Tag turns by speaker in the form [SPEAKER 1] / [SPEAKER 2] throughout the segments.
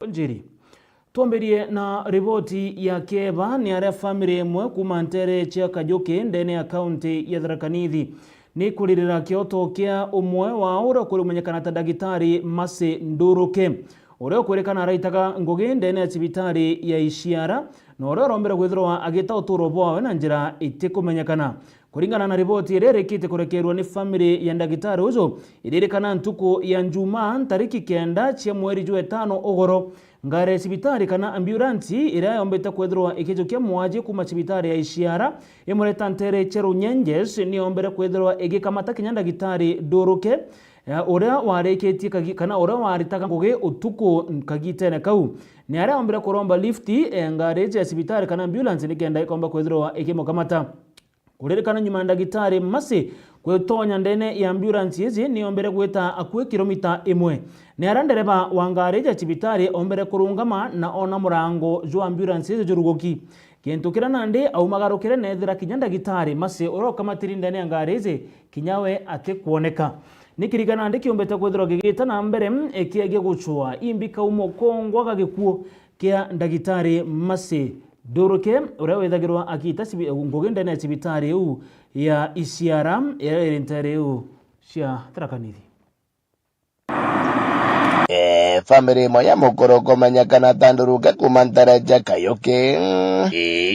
[SPEAKER 1] njiri. Tuambirie na ripoti ya Keba ni aria family imwe kuma Ntere cia Kajuki ndene ya kaunti ya Tharaka Nithi ni kuririra kioto kia umwe wa ura kumenyekana ta Ndagitari Mercy Nduruke uria kwerekana araitaga ngugi ndene ya cibitari ya Isiara na uria rombera gwithirwa agita uturo bwawe na njira itikumenyekana. Kuringana na ripoti irerikite kurekerwa ni family ya Ndagitari uzo iririkana ntuku ya Njuma tariki 9 cia mweri jwa 5 ugoro ngare cibitari kana ambulance iria yombete kwithirwa ikijukia mwaji kuma cibitari ya Isiara imureta Ntere cia Runyenjes ni yombere kwithirwa igikamata kinya Ndagitari Nduruke uria wareketie kana uria waritaga ngugi utuku kagitene kau ni aria yombere kuromba lifti ngare cia cibitari kana ambulance ni kenda ikomba kwithirwa ikimukamata. Kuririkana nyuma Ndagitari Mercy kwitonya ndene ya ambulance izi ni ombere gwita akue kilomita 1 ni arandereba wangare ja cibitari ombere kurungama na ona murango jo ambulance izi jurugoki kintu kirana ndi aumagarukire nethira kinya Ndagitari Mercy urokamatiri ndene ya ngare izi kinyawe atikuoneka nikirigana ndi kiombete kwithirwa gigita na mbere ekiage guchwa imbika umokongwa gagikuo kia Ndagitari Mercy Nduruke uria wethagirwa akita ngugi ndene ya cibitari u ya Isiara iri Ntere u cia Tharaka Nithi.
[SPEAKER 2] Family moya mukoro komanyakana ta Nduruke kuma Ntere cia Kajuki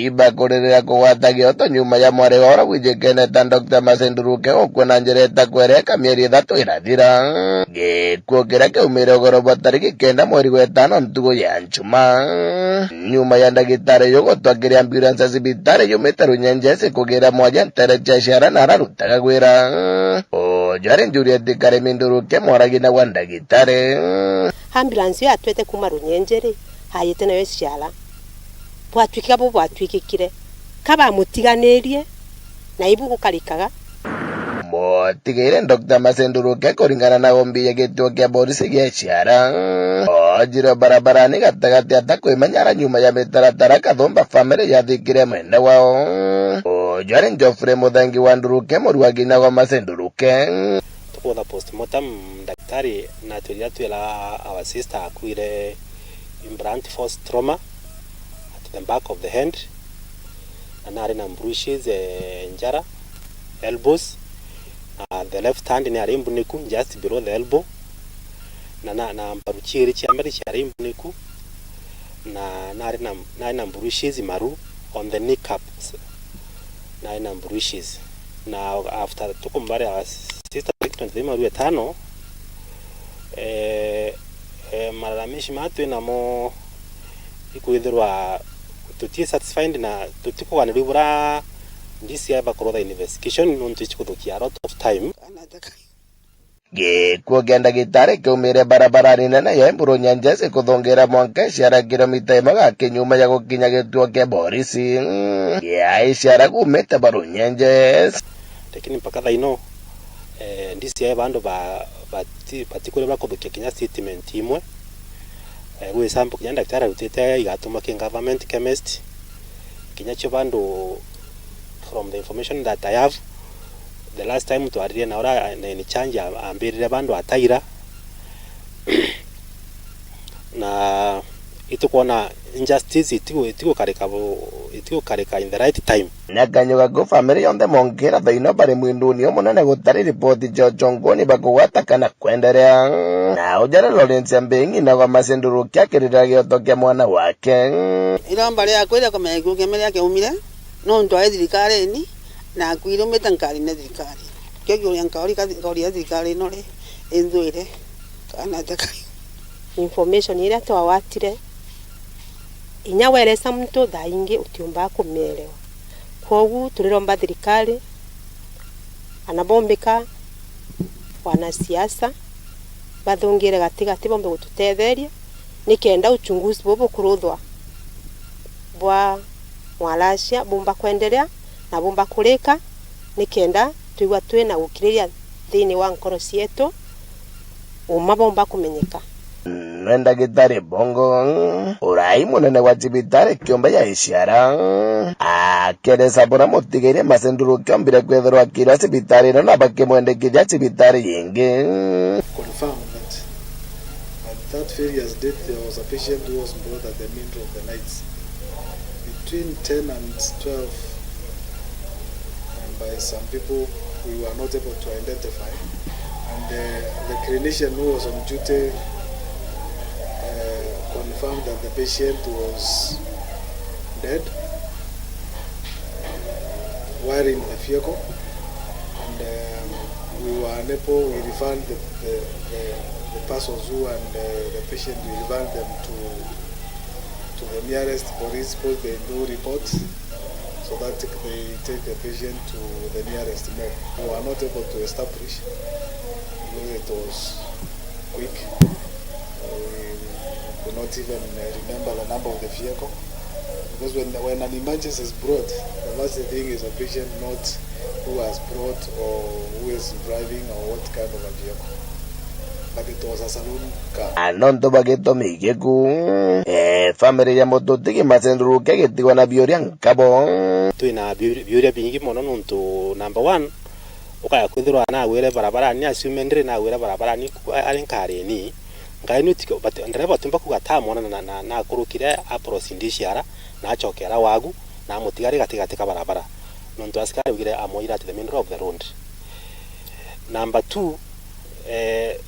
[SPEAKER 2] ibakurira kugwatagia oto nyuma ya mwari ora wijekene ta Dr. Mercy Nduruke okwena njireta kwereka mieri 3 irathira gikuo kiria kiumire ugoro bwa tariki 9 mweri wa 5 ntugu ya Njuma nyuma ya Ndagitari yugotwakiria ambulance cibitari yumite Runyenjes kugira mwaja Ntere cia Isiara na ararutaga gwira jari Juliet Karemi Nduruke mwaragina wa Ndagitari
[SPEAKER 3] ambulance yatwete kuma Runyenjeri hayite nayo Isiara bwatwikira bo bwatwikikire kaba mutiganirie na ibu gukarikaga
[SPEAKER 2] motigire Dr. Mercy Nduruke kuringana na ombi ya gituo kia polisi gia Isiara ojire barabarani gatagati atakwimanyara nyuma ya mitaratara kathomba family yathikire mwende wao jari Geoffrey Muthangi wa Nduruke muruagina wa Mercy Nduruke
[SPEAKER 4] tuko postmortem daktari na tulia our sister akuire blunt force trauma at the back of the hand and are in bruises njara elbows the left hand ni arimbu niku just below the elbow na mbaruchiri chiambari cha arimbu niku na ina bruises maru on the kneecaps na ina bruises na after tukumbare our sister victim maru 5 malalamishi matu na mo ikuithirwa tutie satisfied na tutikuganiribura ndisi ya bakorotha investigation nontu chikuthukia a lot of time
[SPEAKER 2] gikuo gia Ndagitari kiumire barabarani nene ya Runyenjes kuthongera mwanka Isiara kilomita 1 kinyuma ya gukinya gituo kia polisi ya Isiara kumite Runyenjes
[SPEAKER 4] lakini mpaka thaino ndisi ya bandu batikule bakuthukia kinya statement imwe we sample kinya Ndagitari utete igatuma ki government chemist kinya cho bandu from the information that I have the last time to arire na ora ni change ambirire bandu ataira na itukuona injustice itiku karika in the right time
[SPEAKER 2] nakanyuga go family yonde mongera thaino bari mwinduni omunene gutari report jochongoni bakugwata kana kwenderea na ujara Lawrence Mbengi na kwa Mercy Nduruke akirira giotokia mwana wake
[SPEAKER 5] iramba ria kwira komegu kemeria ke umire no ntwae thirikari ni na kwiro metankari na thirikari kyo ya nkari ya thirikari no ri enzuire kana taka
[SPEAKER 3] information ira twawatire inya weresa mtu thaingi utiumba kumelewa kogu turiromba thirikari anabombeka wanasiasa bathongere gatigati bombe gututetheria nikenda uchunguzi bobo kuruthwa bwa mwalasha bomba kwendelea na bomba kuleka nikenda tuigwa twena gukiriria thini wa nkoro cietu umabomba kumenyeka
[SPEAKER 2] Ndagitari Bongo urai munene wa cibitari kiumba ya Isiara akeresa bora mutigire Mercy Nduruke ombire kwethirwa kira cibitari no na bakimwendekithia cibitari yingi
[SPEAKER 6] confirm that that various date, there was a patient who was brought at the middle of the night between 10 and 12, and by some people we were not able to identify, and the clinician who was on duty confirmed that the patient was dead while in the vehicle, and we were unable, we referred the persons who and the patient, we referred them to the nearest police post. They do report, so that they take the patient to the nearest morgue. We were not able to establish because it was quick. We could not even remember the number of the vehicle, because when an emergency is brought, the last thing is a patient, not who was brought or who is driving or what kind of a vehicle. But it was a saloon car.
[SPEAKER 2] Anonto bageto migeku family ya mototiki Masenduruke getiwa na bioria nkabo
[SPEAKER 4] tuina bioria bingi mono nuntu number 1 ukaya kwithirwa na wire barabara ni assume ndire na wire barabara ni alinkare ni ngai nutiko but ndireba tumba kugata mona na kurukire aprosindishara na achokera wagu na mutigari gatika barabara nuntu askari ugire amoira to the middle of the road. Number 2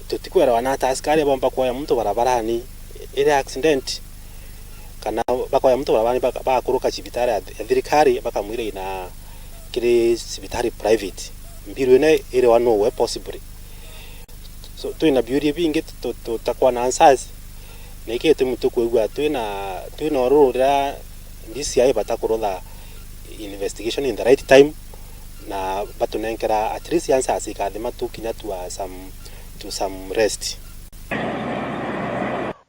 [SPEAKER 4] tutikwera wanata askari bomba kwa mtu barabarani ile accident kana bakoya mtu barabarani bakuruka cibitari ya thirikari bakamwire ina kiri cibitari private mbiru ine ile wano we possible. So tuina beauty bingi tutakwa na answers neke tumutu kwegwa tuina orura DCI batakuroda investigation in the right time na batunenkera at least answers ikadema tukinya to some rest.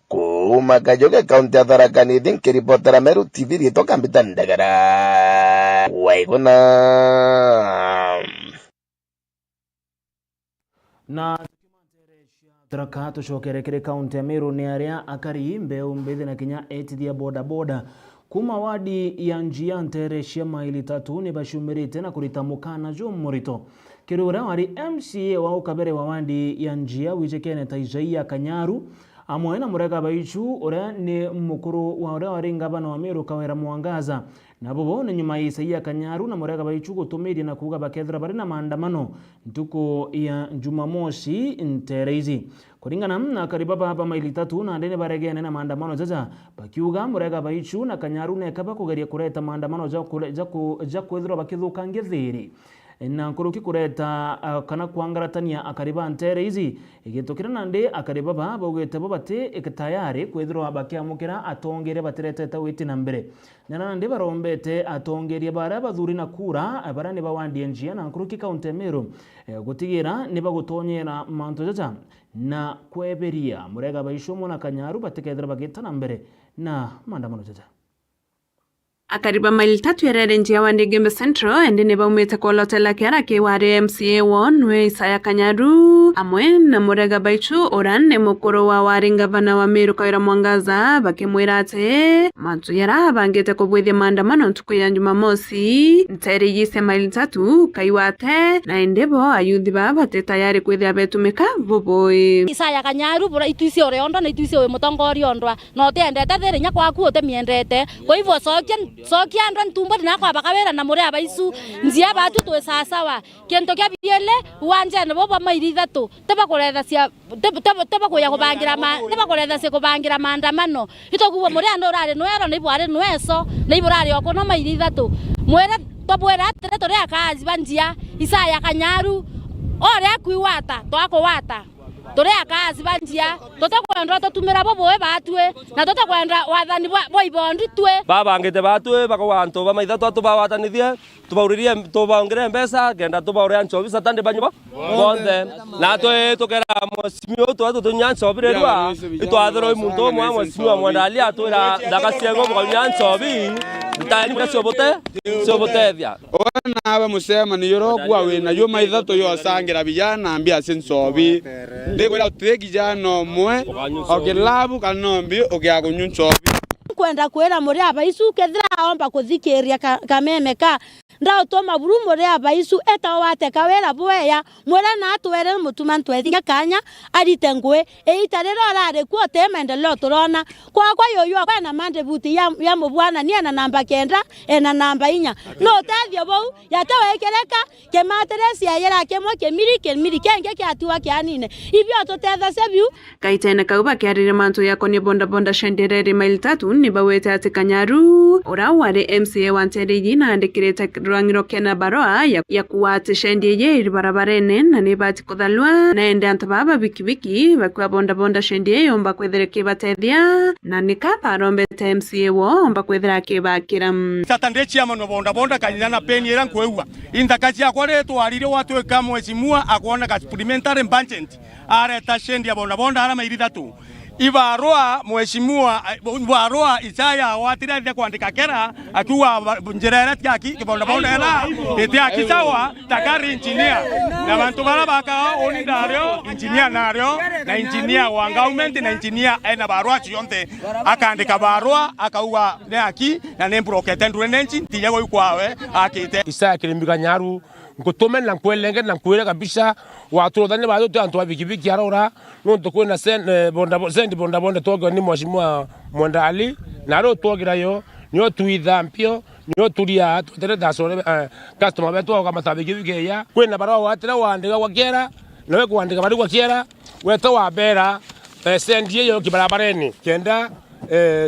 [SPEAKER 2] Kuma Kajoke County Tharaka Nithi kiripotera Meru TV ritoka mbitandagara waigona
[SPEAKER 1] na Tharaka tucokere kiri kaunti ya Meru ni aria akari mbeu mbithi na kinya etithia boda kuma wadi ya njia ntere cia maili 3 ni bashumirite na kuritamukana jo murito kirura wari MCA wa ukabere wa wadi ya njia wichekene Isaiah Kanyaru amwe na Murega Baichu ora ni mukuru wa ora wari ngabana wa Meru Kawera Mwangaza na bobo ni nyuma Isaiah Kanyaru na Murega Baichu gutumiri na kuga bakethra bari na maandamano ntuko ya Jumamosi ntereizi kuringana na karibaba hapa maili 3 na ndene baregene na maandamano jaja bakiuga Murega Baichu na Kanyaru ne kaba kugeria kureta maandamano ja kwethra bakithukange thiri na kuruki kureta kana kwangaratania akariba ntereizi igitokira nande akariba baba ugete bo bate ekitayari kwethirwa bakiamukira atongere baterete witi na mbere nande barombete atongerie bara bathuri na kura barane bawandi njia na kuruki kaunti Meru gutigira niba gutonyera manto jaja na kweberia Murega Baichu na Kanyaru batekethira bagita na mbere na maandamano jaja
[SPEAKER 7] akariba maili 3 erere njia wa Ndegembe Central endene baumete kwa lotela kiara kiwari MCA won we Isaiah Kanyaru amwe na Murega Baichu orane mukuru wa wari ngavana wa Meru Kawera Mwangaza bakimwira ate mantu yara bangete kubwithia maandamano ntuku ya Jumamosi ntere yise maili 3 kaiwate na endebo ayuthi baba te tayari kwithia betumika boboi
[SPEAKER 8] Isaiah Kanyaru bora ituisi ore ondo na ituisi we mutongori ondwa no te endete thiri nya kwaku ote miendete kwa hivyo sokia ndo ntumba na kwa bakawera na Murega Baichu nzia batu twe sasawa kento kya biele uwanja na boba maili 3 teba kuretha cia teba kuya kubangira maandamano itokuwa Murega ndo rari nwero na ibware nweso na ibware okono maili 3 mwera tobwera tere tore akazi banjia Isaiah Kanyaru ore akuiwata twakowata tore akazi banjia totakwenda totumira boboe batwe na totakwenda wathani boibondi twe
[SPEAKER 9] baba ngete batwe bakawanto bamaitha twabawatanithie tubauririe tubaongere mbesa genda tubauria nchobi satande banyibo bonde na twe tukera mwasimio tunya nchobi rwa itwathero muntu mwa mwasimio mwandali atwira ndakasiego bwa nchobi ndani kasobotethia
[SPEAKER 10] ona aba musema ni yorogwa we na yo maitha to yo sangira bijana mbia sinchobi ndegora tegi jano mwe okilabu kanombi okiagunyu nchobi
[SPEAKER 8] kwenda kwera Murega Baichu kethira omba kuthikiria kameme ka ndao to maburu more abaisu eta wate kawera boya mwera na atwere mutuma ntwethiga kanya arite ngwe eitarero arare ku te maendeleo turona kwa yoyo kwa na mande buti ya mubwana ni na namba 9 na namba 4 no tathio bau yatewekereka ke materesi yera kemo ke miri kenge ke atuwa ke anine ibyo totetha sebiu
[SPEAKER 7] kaitena kauba kiarire mantu yako ni bonda shenderere mail 3 ni bawete ati Kanyaru ora ware MCA wanteriji na andikireta rwangiro kena baroa ya kuwate shendiye iri barabarene na nibati kudhalwa na ende antobaba bikibiki bakwa bonda shendiye yomba kwethereke batethia na nikapa rombete MCA wo omba kwethera kibakira
[SPEAKER 11] tatandechi ama no bonda kanyana peni era nkwewa indakachi akware twarire watu ekamwe simua akuona ka supplementary budget areta shendia bonda ara mairi 3 Ibarua mheshimiwa Ibarua Isaya watira kuandika kera akiwa njerera tyaki bonda era ete akisawa takari engineer na bantu barabaka oni dario engineer nario na engineer wa government na engineer ena barua chionte akaandika barua akauwa ne aki na ne proketendure nenchi tiyago ikwawe akite
[SPEAKER 9] Isaya Kilimbiga Nyaru ngotomen na kwelenge na kwele kabisa watu dhani bado tu antu bikibiki arora no to kwena bonda togo ni mheshimiwa Mwandali na ro togira yo nyo tuitha mpio nyo turia tutere dasore customer betu kama tabikibiki ya kwena barua watira wandika wakera nawe kuandika bari wakera weto wabera sendie yo kibarabareni kenda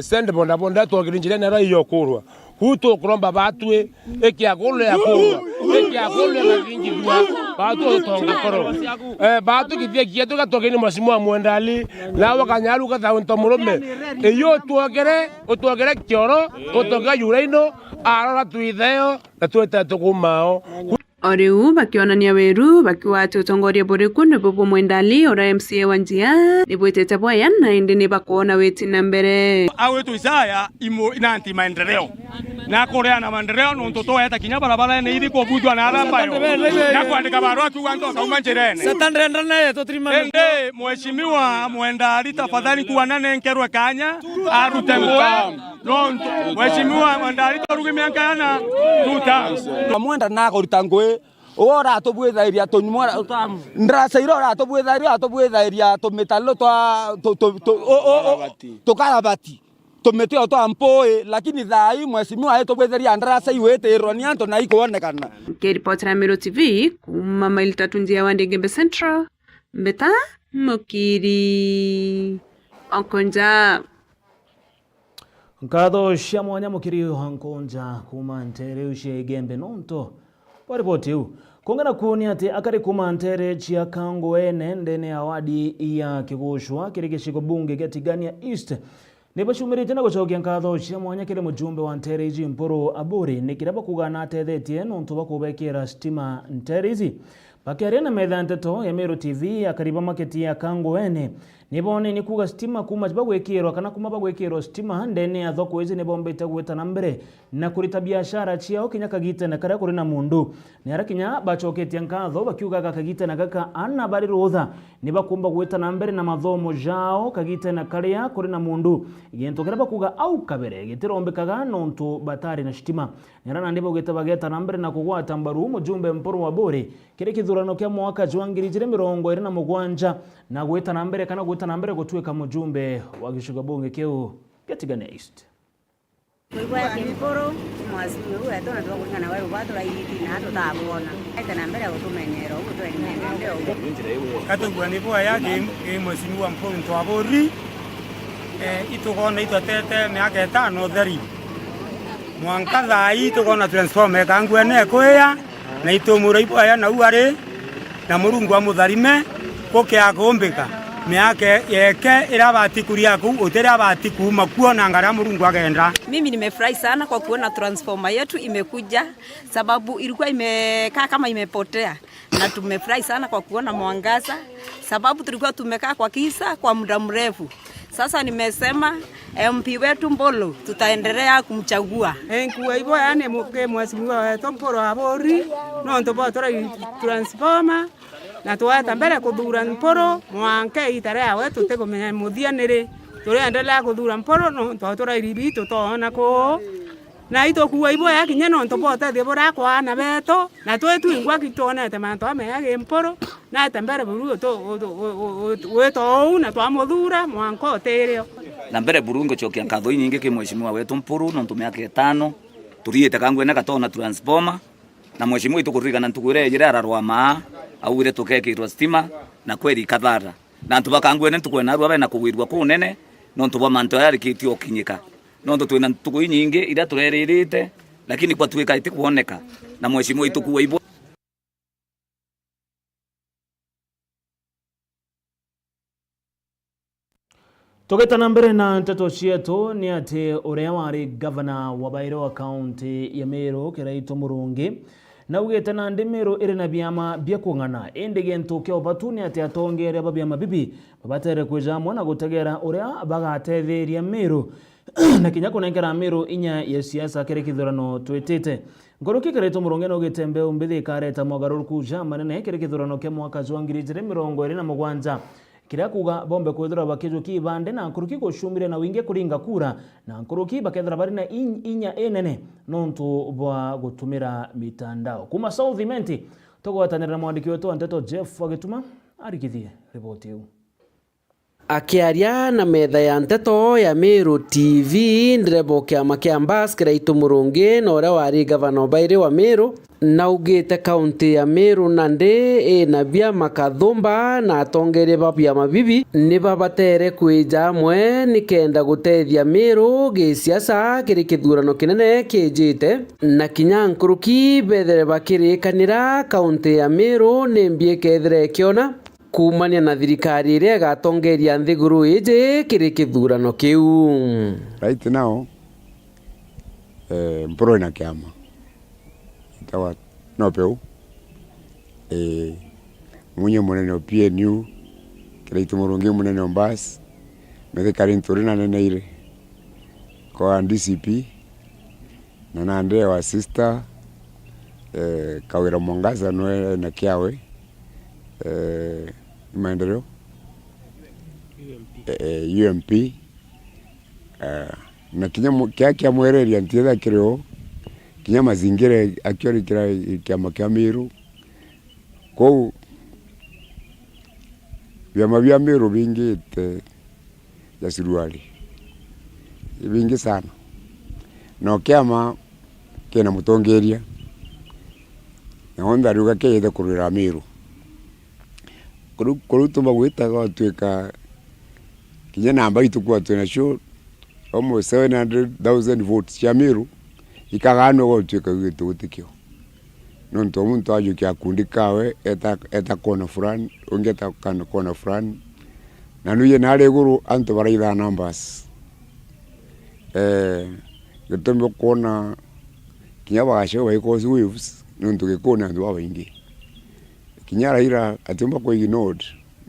[SPEAKER 9] send bonda togira njire na ro yokurwa huto kuromba batwe ekiagolo yakurwa ekiagolo ngingidwa batu tonga koro batu kithie to gatogeni mheshimiwa Mwandali lawa Kanyaru kathaunto murume eyo tuogere kioro utoga yuraino arora tuitheo na tweta tukumao
[SPEAKER 7] Oriu bakionania weru bakiwate utongoria buriku ni Bobo Mwandali ora MCA wanjia nibwetete boya na indi ni bakona weti na mbere
[SPEAKER 11] awetu Isaya inanti maendeleo na korea na maendeleo no mtoto yata kinya barabara ne ili kobujwa na aramba yo na kuandika barua tu wanto kauma njerene
[SPEAKER 12] satandrenda naye to trimana
[SPEAKER 11] ende mheshimiwa Mwandali tafadhali kuwa nane nkerwe kanya arutengwe no mheshimiwa Mwandali toruge miaka yana tuta
[SPEAKER 12] Mwenda na korutangwe ora to bwethairia to nyumora ndrasa irora to bwethairia to metalo to karabati to meteo to ampoe lakini thai mheshimiwa to bwetheria ndrasa iwete ironia to na ikuonekana
[SPEAKER 7] Kiripoti Miro TV kuma mail 3 njia wa Ndegembe Central mbeta mukiri onkonja
[SPEAKER 1] Nkatho cia mwanya mukiri hankonja kuma ntere ucie Gembe nonto ripoti huu kongana kuoni ati akari kuma ntere chia kango ene ndene awadi ya kigushwa kiri giciko bunge gya Tigania East nibashumirite na gucokia nkatho cia mwanya kiri mujumbe wa ntere ici Mpuru Aburi nikiraba kugana atethetie nonto bakubekera stima ntere ici bakiaria na metha nteto ya Miro TV akariba maketi ya kango ene nibone ni kuga stima kuma bagwekirwa kana kuma bagwekirwa stima ndene ya thoko izi nibombete gweta na mbere na kurita biashara ciao kinya kagite na kare kuri na mundu ni arakinya bacoketie nkatho bakiuga kagite na gaka ana bari rutha nibakumba gweta na mbere na mathomo jao kagite na kare kuri na mundu igento kira bakuga au kabere gitirombekaga nonto batari na stima nirana ndibo gete bageta na mbere na kugwata mbaru mujumbe Mpuru Aburi kire kithurano kya mwaka 2027 na gweta na mbere kana gweta na mbere gutweka mujumbe wa gishuga bunge keu Tigania East
[SPEAKER 13] Kwa Mpuru mwazimi uwe tona tuwa na wewe watu la hiti na hatu tabuona aita na mbele utumenyero utuwe nimeneo
[SPEAKER 14] kato guanipo ya mwazimi wa Mpuru Aburi itugona itotete miaka 5 theri mwanka thai itugona transformer kangwene kwea na itomura ipo aya na uare na Murungu wa mutharime kokea kumbika miaka yeke irabati kuria ku utera bati kuma kuona ngara Murungu agenda.
[SPEAKER 15] Mimi nimefurahi sana kwa kuona transformer yetu imekuja sababu ilikuwa imekaa kama imepotea na tumefurahi sana kwa kuona mwangaza sababu tulikuwa tumekaa kwa kisa kwa muda mrefu. Sasa nimesema MP wetu Mbolo tutaendelea kumchagua.
[SPEAKER 16] Enkuwa ibo yani mheshimiwa wetu Mpuru Aburi no ntoba tora transformer na tuweta mbere kuthura Mpuru mwanke itare awe tutegomenya muthianire turi endelea kuthura Mpuru no twatura iribi tutona ko na itokuwa ibo ya kinya no ntobote de bora kwa na beto na twetu ingwa kitone te manto ame ya gemporo na tembere buru to na twamuthura mwanko terio
[SPEAKER 17] na mbere burungo chokia nkatho nyingi ki mheshimiwa wetu Mpuru no ntumiaka 5 turiite kangwene katona transformer na mheshimiwa itukurigana ntugure jira ararwa ma aure tukekirwa stima na kweri kathara na ntubakangwene ntukwena rwa na kugwirwa kunene no ntuba manto yari kitio kinyika no twina ntugu nyingi ira tureririte lakini kwa tuweka iti kuoneka na mheshimiwa itukuwa ibo
[SPEAKER 1] Tugitana mbere na nteto cietu ni ati uria wari governor wa Bairo county ya Meru Kiraito Murungi na ugite na ndimiru iri na biama bia kung'ana indi gintu kia ubatu ni ati atongere ba biama bibi babatere kwijamwa na gutegera uria bagatetheria Meru na kinya kunengera Meru inya ya siasa kiri kithurano twitite Ngoroki Kiraito Murungi no gitembe umbithi kareta mogaruruku manene kiri kithurano kia mwaka 2027 kiria kuga bombe kwithira bakijo kibande na nkuruki gushumire na winge kuringa kura na nkuruki bakethira bari na inya enene nontu bwa gutumira mitandao kuma South Menti tugwatanira mwandiki wetu Nteto Jeff agituma arikithie ripoti hiyo
[SPEAKER 18] akiaria na metha ya Nteto ya Meru TV ndirebo kiama kia Mbas Kiraito Murungi na uria wari gavana Baire wa Meru na ugite kaunti ya Meru nande na biama kathumba na atongeria ba biama bibi ni babatere kwija mwe nikenda gutethia Meru gisiasa kiri kithurano kinene kijite na kinya nkuruki bethere bakirikanira kaunti ya Meru ni mbie kethere kiona kumania na thirikari iria gatongeria nthiguru ije kiri kithurano kiu
[SPEAKER 10] right now Mpuru na kiama itawa no peu munye munene o PNU Kiraito Murungi munene Mbas methe karinturina nene ire kwa DCP na nande wa sister Kawira Mwangaza no na kiawe maendeleo UMP na kinya kia mwereria ntietha kireo kinya mazingira akiori kira kiama kia Meru kou vyama vya Meru vingite ya suruali vingi sana no kiama kena mutongeria na onda ruga kiyete kurira Meru kurutumba gwitaga tweka kinya namba itukwa twena show almost 700,000 votes ya Meru ikagano go tweka gitu gutikio nonto muntu ajo kya kundikawe eta kona fulani ongeta kona fulani na nuye nale guru anto baraida numbers gutombo kona kinya bagasho baiko waves nonto gekona ndo abaingi kinyara ira atumba ko ignored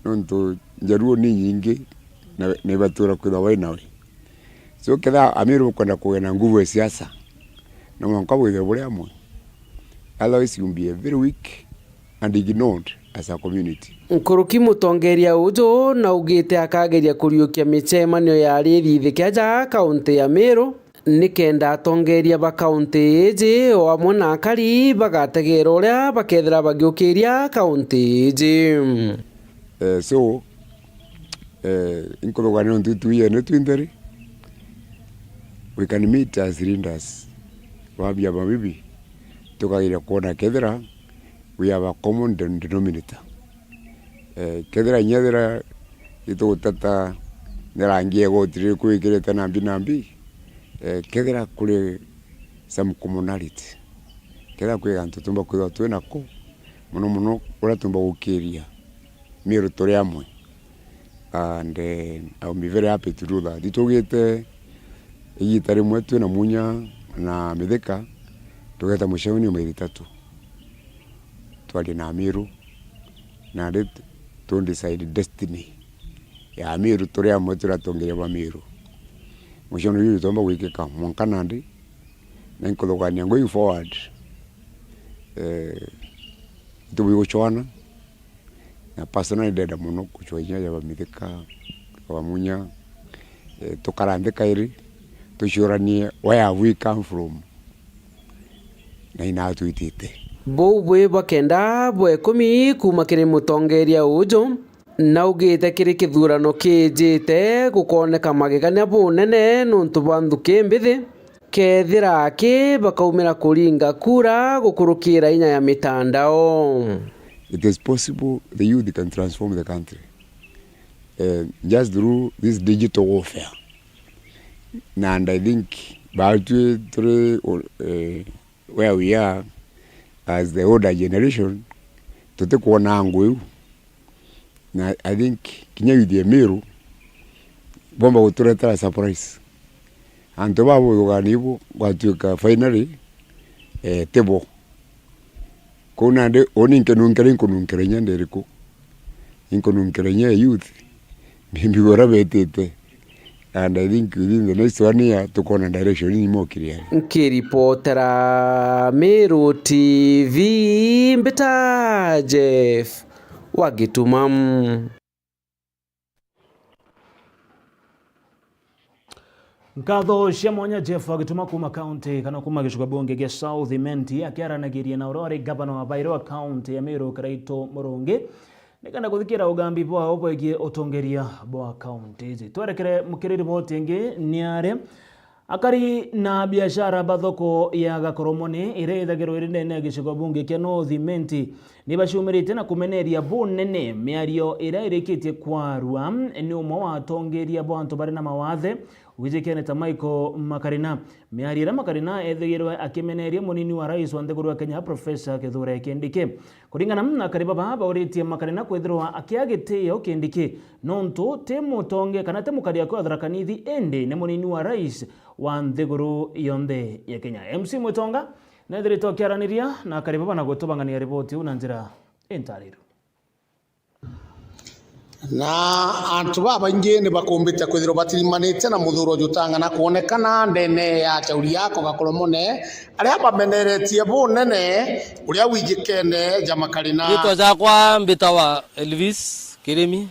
[SPEAKER 10] nonto njaruo ni nyingi na batura kwa nawe so kada Amiru kwenda kuena nguvu ya siasa na mwankabu ile bole amwe otherwise you be very weak and ignored as a community
[SPEAKER 18] nkuruki mutongeria ujo na ugite akageria kuriukia michemanio ya rithi kiaja kaunti ya Meru nikenda atongeria ba kaunti iji o amwe na akari bagategera uria bakethira bagiukiria kaunti iji
[SPEAKER 10] so inkorogano ntutuye ne twindere we can meet as leaders wabia babibi tukagira kuona kethira we have a common denominator kethira nyethira itutata nerangie gotire kuikireta nambi kethira kuri some commonality kethira kwi gantu tumba kwitha twina ko muno ura tumba gukiria Meru turi amwe and I'll be very happy to do that itugite igitari mwetu na munya na mithika tugeta mushoni mwezi 3 twali na Meru na det to decide destiny ya Meru turi amwe turatongeria ba Meru mushoni yu tomba wikeka mwankanandi na nkologania going forward tubigo chwana na personally deda muno kuchwanya ya bamithika bamunya tukarandika iri tushuranie where we come from na inatwitite
[SPEAKER 18] bwe bakenda bwe 10 kuma kiri mutongeria ujo na ugite kiri kithurano kijite gukoneka magegania bunene nuntu banthuki mbithi kethira ki bakaumira kuringa kura gukurukira inya ya mitandao.
[SPEAKER 10] It is possible the youth can transform the country just through this digital warfare. And I think where we are as the older generation tutekuona ngweu na I think kinya youth ya Meru bomba guturetera surprise anto babo yoganibo gwatuka finally tebo kuna de oninke nunkere nyande riko inko nunkere nya youth mimbi gora betete. And I think within the next 1 year tukona direction ni mo clear.
[SPEAKER 18] Nkiripotera Meru TV Mbita Jeff Wagitumam.
[SPEAKER 1] Nkatho cia mwanya Jeff Wagituma kuma county kana kuma gicukwa bunge gya South Imenti akiaranagiria na urore governor wa Bairo county ya Meru Karaito Murungi nikana kuthikira ugambi bwa obwegie utongeria bwa county izi twerekere mukiriri botingi niare akari na biashara bathoko ya Gakoromoni ire ithagiro irinene gicukwa bunge kya North Imenti nibashumirite na kumeneria bunene miario ire irikitie kwarua ni umwe wa atongeria bwa antu bari na mawathe wijikene ta Michael Makarina miarira Makarina ethigirwe akimeneria munini wa rais wa nthiguru wa Kenya Professor Kithure Kindiki kuringana na kariba baba uritie Makarina kwithirwa akiagitio Kindiki nontu temutonge kana temukaria kwa Tharaka-Nithi ende ne munini wa rais wa nthiguru yonthe ya Kenya. MC Mutonga nethirito kiaraniria na kariba bana gutubangania ripoti una njira entariru
[SPEAKER 19] na antu babaingi ni bakumbite kwithirwo batirimanite na muthuro jutangana kuonekana ndene ya chauri yako Gakoromone aria bameneretie bunene uria wijikene Jamakarina
[SPEAKER 20] gitwa jakwa mbita wa Elvis Kirimi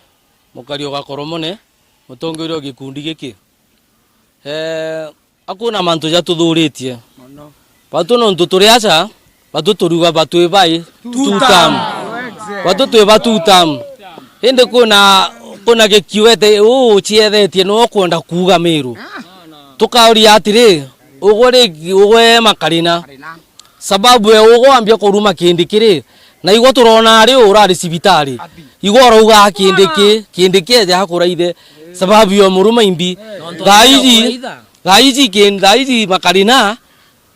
[SPEAKER 20] mukario Gakoromone mutongorio gikundi giki akuna mantu jatuthuritie batu no ntuturiacha batu turuga batu ebai tutam batu tueba tutam ende kuna gekiwete chiethetie no kwenda kuga Meru tukauria atiri ugwe Makarina sababu ugwambia kuruma Kindiki na igwo turona ari urari cibitari igwo rauga Kindiki eja hakuraithe sababu yo muruma imbi thaizi Makarina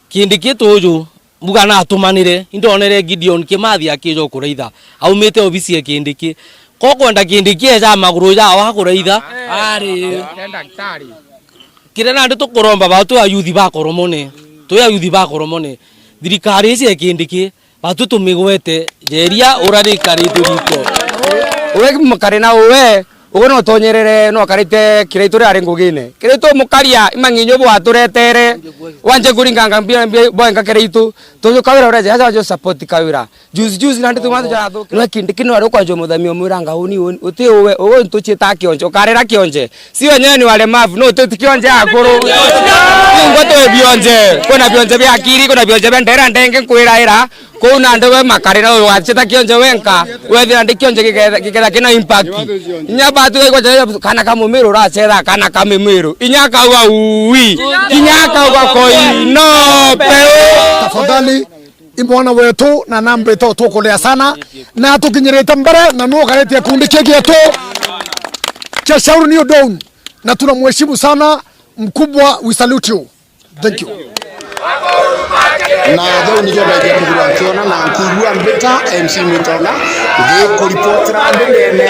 [SPEAKER 20] Kindiki tuju mugana atumanire indonere Gideon Kimathi akijo kuraitha aumite obisi ya Kindiki kokwenda Kindiki eja maguru ja wa kuraitha ari daktari kirena ndu tukuromba batu ayuthi ba Koromone tu ayuthi ba Koromone thirikari ici ya Kindiki batu tumigwete jeria urari karitu riko
[SPEAKER 12] uwe Makarina uwe ugono tonyerere no karite kireitore ari ngugine kireito mukaria imanginyo bwa turetere wanje kuringanga boenga kireitu toyo kawira uraje haza jo support kawira juzi nandi tumato ja thuke no Kindiki no ari kwanjo muthamio mwiranga uni uti uwe ntuchita kionje ukarera kionje si wenyewe ni wale mavu no uti kionje akuru ngoto bionje kuna bionje bya akiri kuna bionje bya ndera ndenge kwiraira kuna ndewe Makarina wachita kionje wenka wethi ndi kionje kiketha kina impact nyaba tu kwa kana kama Meru rachera kana kama Meru inyaka wa uwi inyaka wa koi no pero
[SPEAKER 19] tafadhali imwana wetu na nambe to tukolea sana na tukinyereta mbere na nuo karete kundi chegeto cha shauri niyo down na tunamheshimu sana mkubwa, we salute you, thank you. Na leo ni joba ya mkubwa akiona na mkubwa mbeta MC Mutonga ndio kuripotera ndene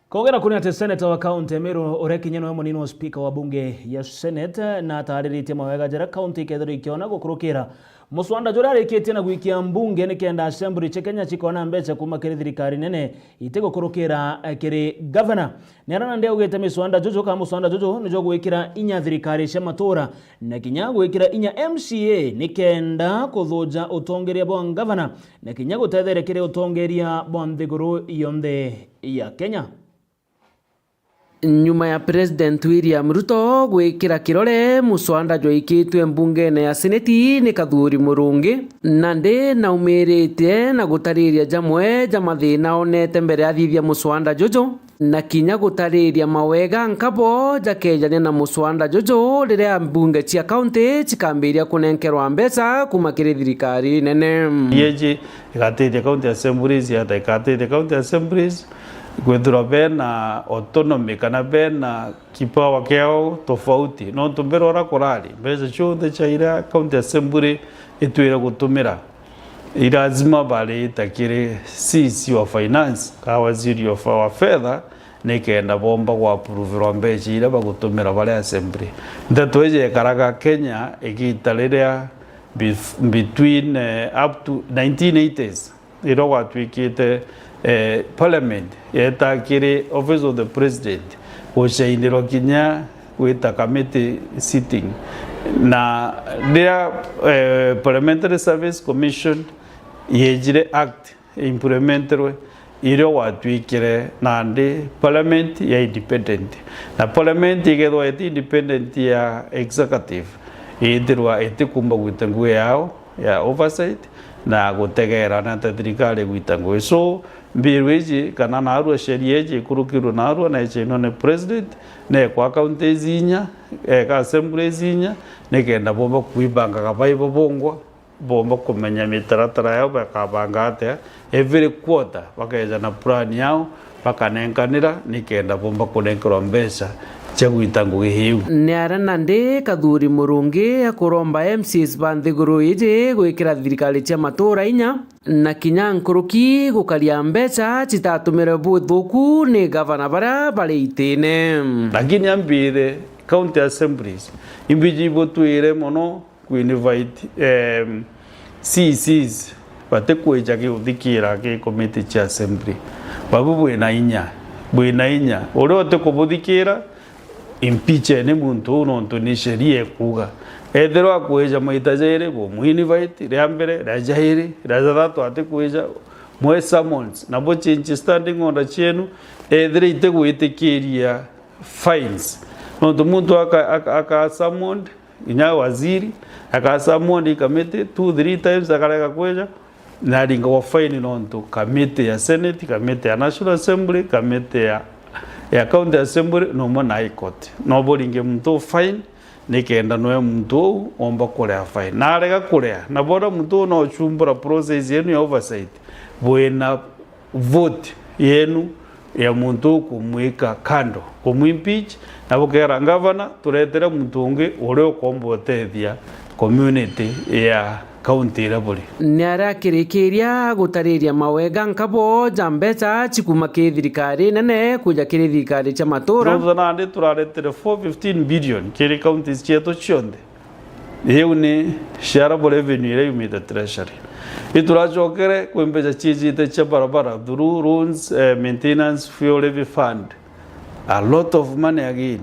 [SPEAKER 1] Kogera kuna ate senator wa county ya Meru Orekinyano we munini wa speaker wa bunge ya Senate na tariritie mawega jara county kethero ikiona gukurukira muswanda jora reketie na gwikia mbunge ni kenda assembly chekenya chikona mbecha kuma kiri thirikari nene itego kurukira kiri governor nerana ndio ugete miswanda jojo kama muswanda jojo nijo gwikira inya thirikari cia matura na kinya gwikira inya MCA ni kenda kuthuja utongeria bwa governor na kinya gutetherekere utongeria bwa nthiguru yonthe ya Kenya.
[SPEAKER 18] nyuma ya President William Ruto gwikira kirore muswanda joikitwe mbungene ya seneti ni Kathuri Murungi nandi na umirite na gutariria jamwe jamathina onete mbere athithia muswanda jojo na kinya gutariria mawega nkabo jakejania na muswanda jojo riria mbunge cia county cikambiria kunenkerwa mbeca kuma kiri thirikari nene
[SPEAKER 21] yeji igateithia county assemblies ya ikateithia county assemblies gwethura bena autonomy kana bena kipawa kiao tofauti no tumbera kurari mbeca ciothe chaira county assembly itwira gutumira irazima bali takire CC wa finance ka waziri wa fedha nikenda bomba kwa approve mbeca ira bagutumira bali assembly ndatweje karaga Kenya igitaliria between up to 1980s iro watwikite parliament yetakire office of the president ushaindiro kinya wita committee sitting na their parliamentary service commission yejire act implementerwe iro watwikire nandi parliament ya independent na parliament igethwa eti independent ya executive idirwa etikumba gwitangue yao ya oversight na gutegera na thirikari gwitangue so mbirweji kana narua sheria je kurukiro narua na cheno ne president ne kwa county zinya ka assembly zinya ne kenda bomba kuibanga kabaibo bongwa bomba kumenya mitaratara yao bakabanga ate every quarter bakaja na plan yao bakanenkanira ne kenda bomba kunenkro mbesa chagwitangu hiu
[SPEAKER 18] neara nande Kathuri Murungi akuromba MCs banthiguru ije gwikira thirikari cia matura inya na kinya nkuruki gukaria mbeca citatumire buthuku ni gavana bara bari itine
[SPEAKER 21] lakini ambire county assemblies imbiji botwire mono kuinvite CCs bate kueja ke uthikira ke committee cha assembly babu bwena inya orote kubuthikira impeach ne muntu nonto ni sheria kuga ethero akweja maitajaire bo muinvite riambere rajaire razato ate kweja mwe summons na bo change standing order chenu ethero ite gwitikiria fines nonto muntu aka summoned inya waziri aka summoned committee 2-3 times akareka kweja na ringa wa fine nonto committee ya senate committee ya national assembly committee ya county assembly no mona high court no boringe mtu fine nikenda no mtu omba kurea fine na arega kurea na bora mtu no chumbura process yenu ya oversight buena vote yenu ya mtu kumwika kando kumwimpeach na bukera governor turetera mtu unge ore okombotethia community ya county level
[SPEAKER 18] niara kirikiria gutariria mawega nkabo jambeca chikuma ke thirikari nene kuja kiri thirikari cha matura
[SPEAKER 21] no nande turaretere 415 billion kiri counties cheto chionde hiyo ni share revenue ile yumita treasury iturachokere kwembeca chijite cha barabara through roads maintenance fuel levy fund a lot of money again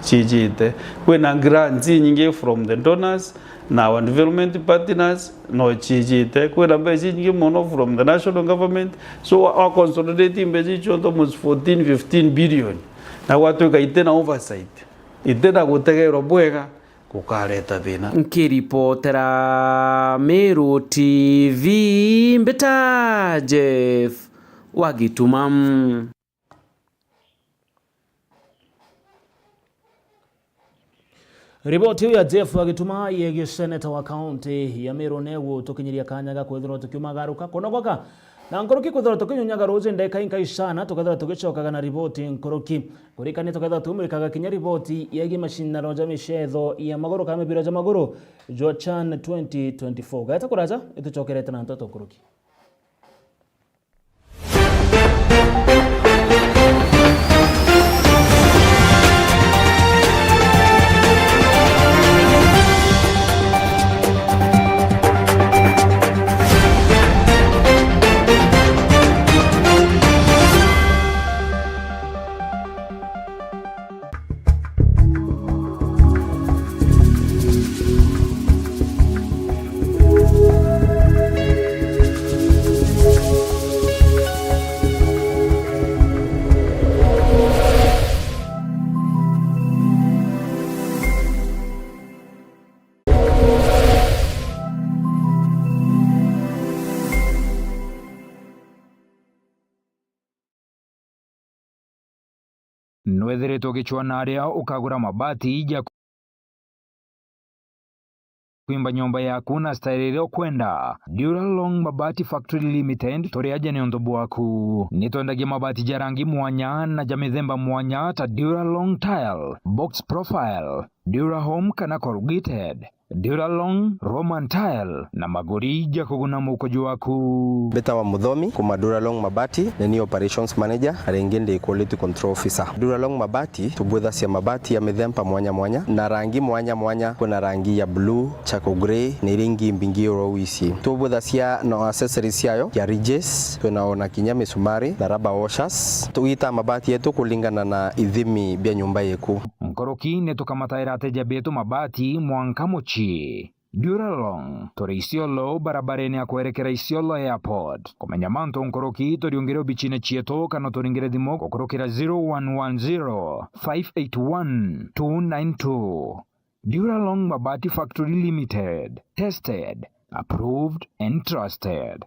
[SPEAKER 21] chijite kwena grants nyingi from the donors na our development partners no chijite kwena mbeca nyingi mono from the national government so our consolidating mbeca choto almost 14-15 billion na watu kaite na oversight itena gutegero bwega kukareta thina
[SPEAKER 18] nkiripotera Meru TV mbeta Jeff Wagitumam.
[SPEAKER 1] Riboti ya Jeff Wagituma yege seneta wa county ya Meru neguo tukinyiria kanyaga kwithirwo tukiumagaruka kunogoka na nkoroki kwithirwo tukinyunyaga ruzi ndeka inkaishana tukethira tugicokaga na riboti nkoroki kurikani tukethira tumurikaga kinya riboti yege mashindano ja michetho ya maguru kama mipira ja maguru Jochan 2024 gaita kuraja itucokerete na ntoto nkoroki.
[SPEAKER 5] nwethiritwo gichwana aria ukagura mabati ya kuimba nyumba yaku na style ile ukwenda. Duralong Mabati Factory Limited toriaja ni ondobu waku. Nitwendagia mabati ja rangi mwanya na ja mithemba mwanya ta Duralong Tile, Box Profile, Durahome kana corrugated, Duralong Roman Tile na magori ja kuguna mukojo waku.
[SPEAKER 22] Beta wa Muthomi kuma Duralong Mabati na ni operations manager arengende quality control officer. Duralong Mabati tubwetha cia mabati ya mithemba mwanya mwanya na rangi mwanya mwanya. Kuna rangi ya blue, charcoal grey na rangi mbingi rowisi. Tubwetha cia no accessories yayo ya ridges, tunaona kinya misumari na rubber washers. Tuita mabati yetu kulingana na ithimi bya nyumba yeku.
[SPEAKER 5] Nkoroki netukamataira ateja betu mabati mwanka mochi. Duralong tori Isiolo barabareni ya kuerekera Isiolo Airport. Kumenya manto nkoroki toriongere bichine chieto kana toringere dimo kukurokera 0110 581 292. Duralong Mabati Factory Limited. Tested, approved and trusted.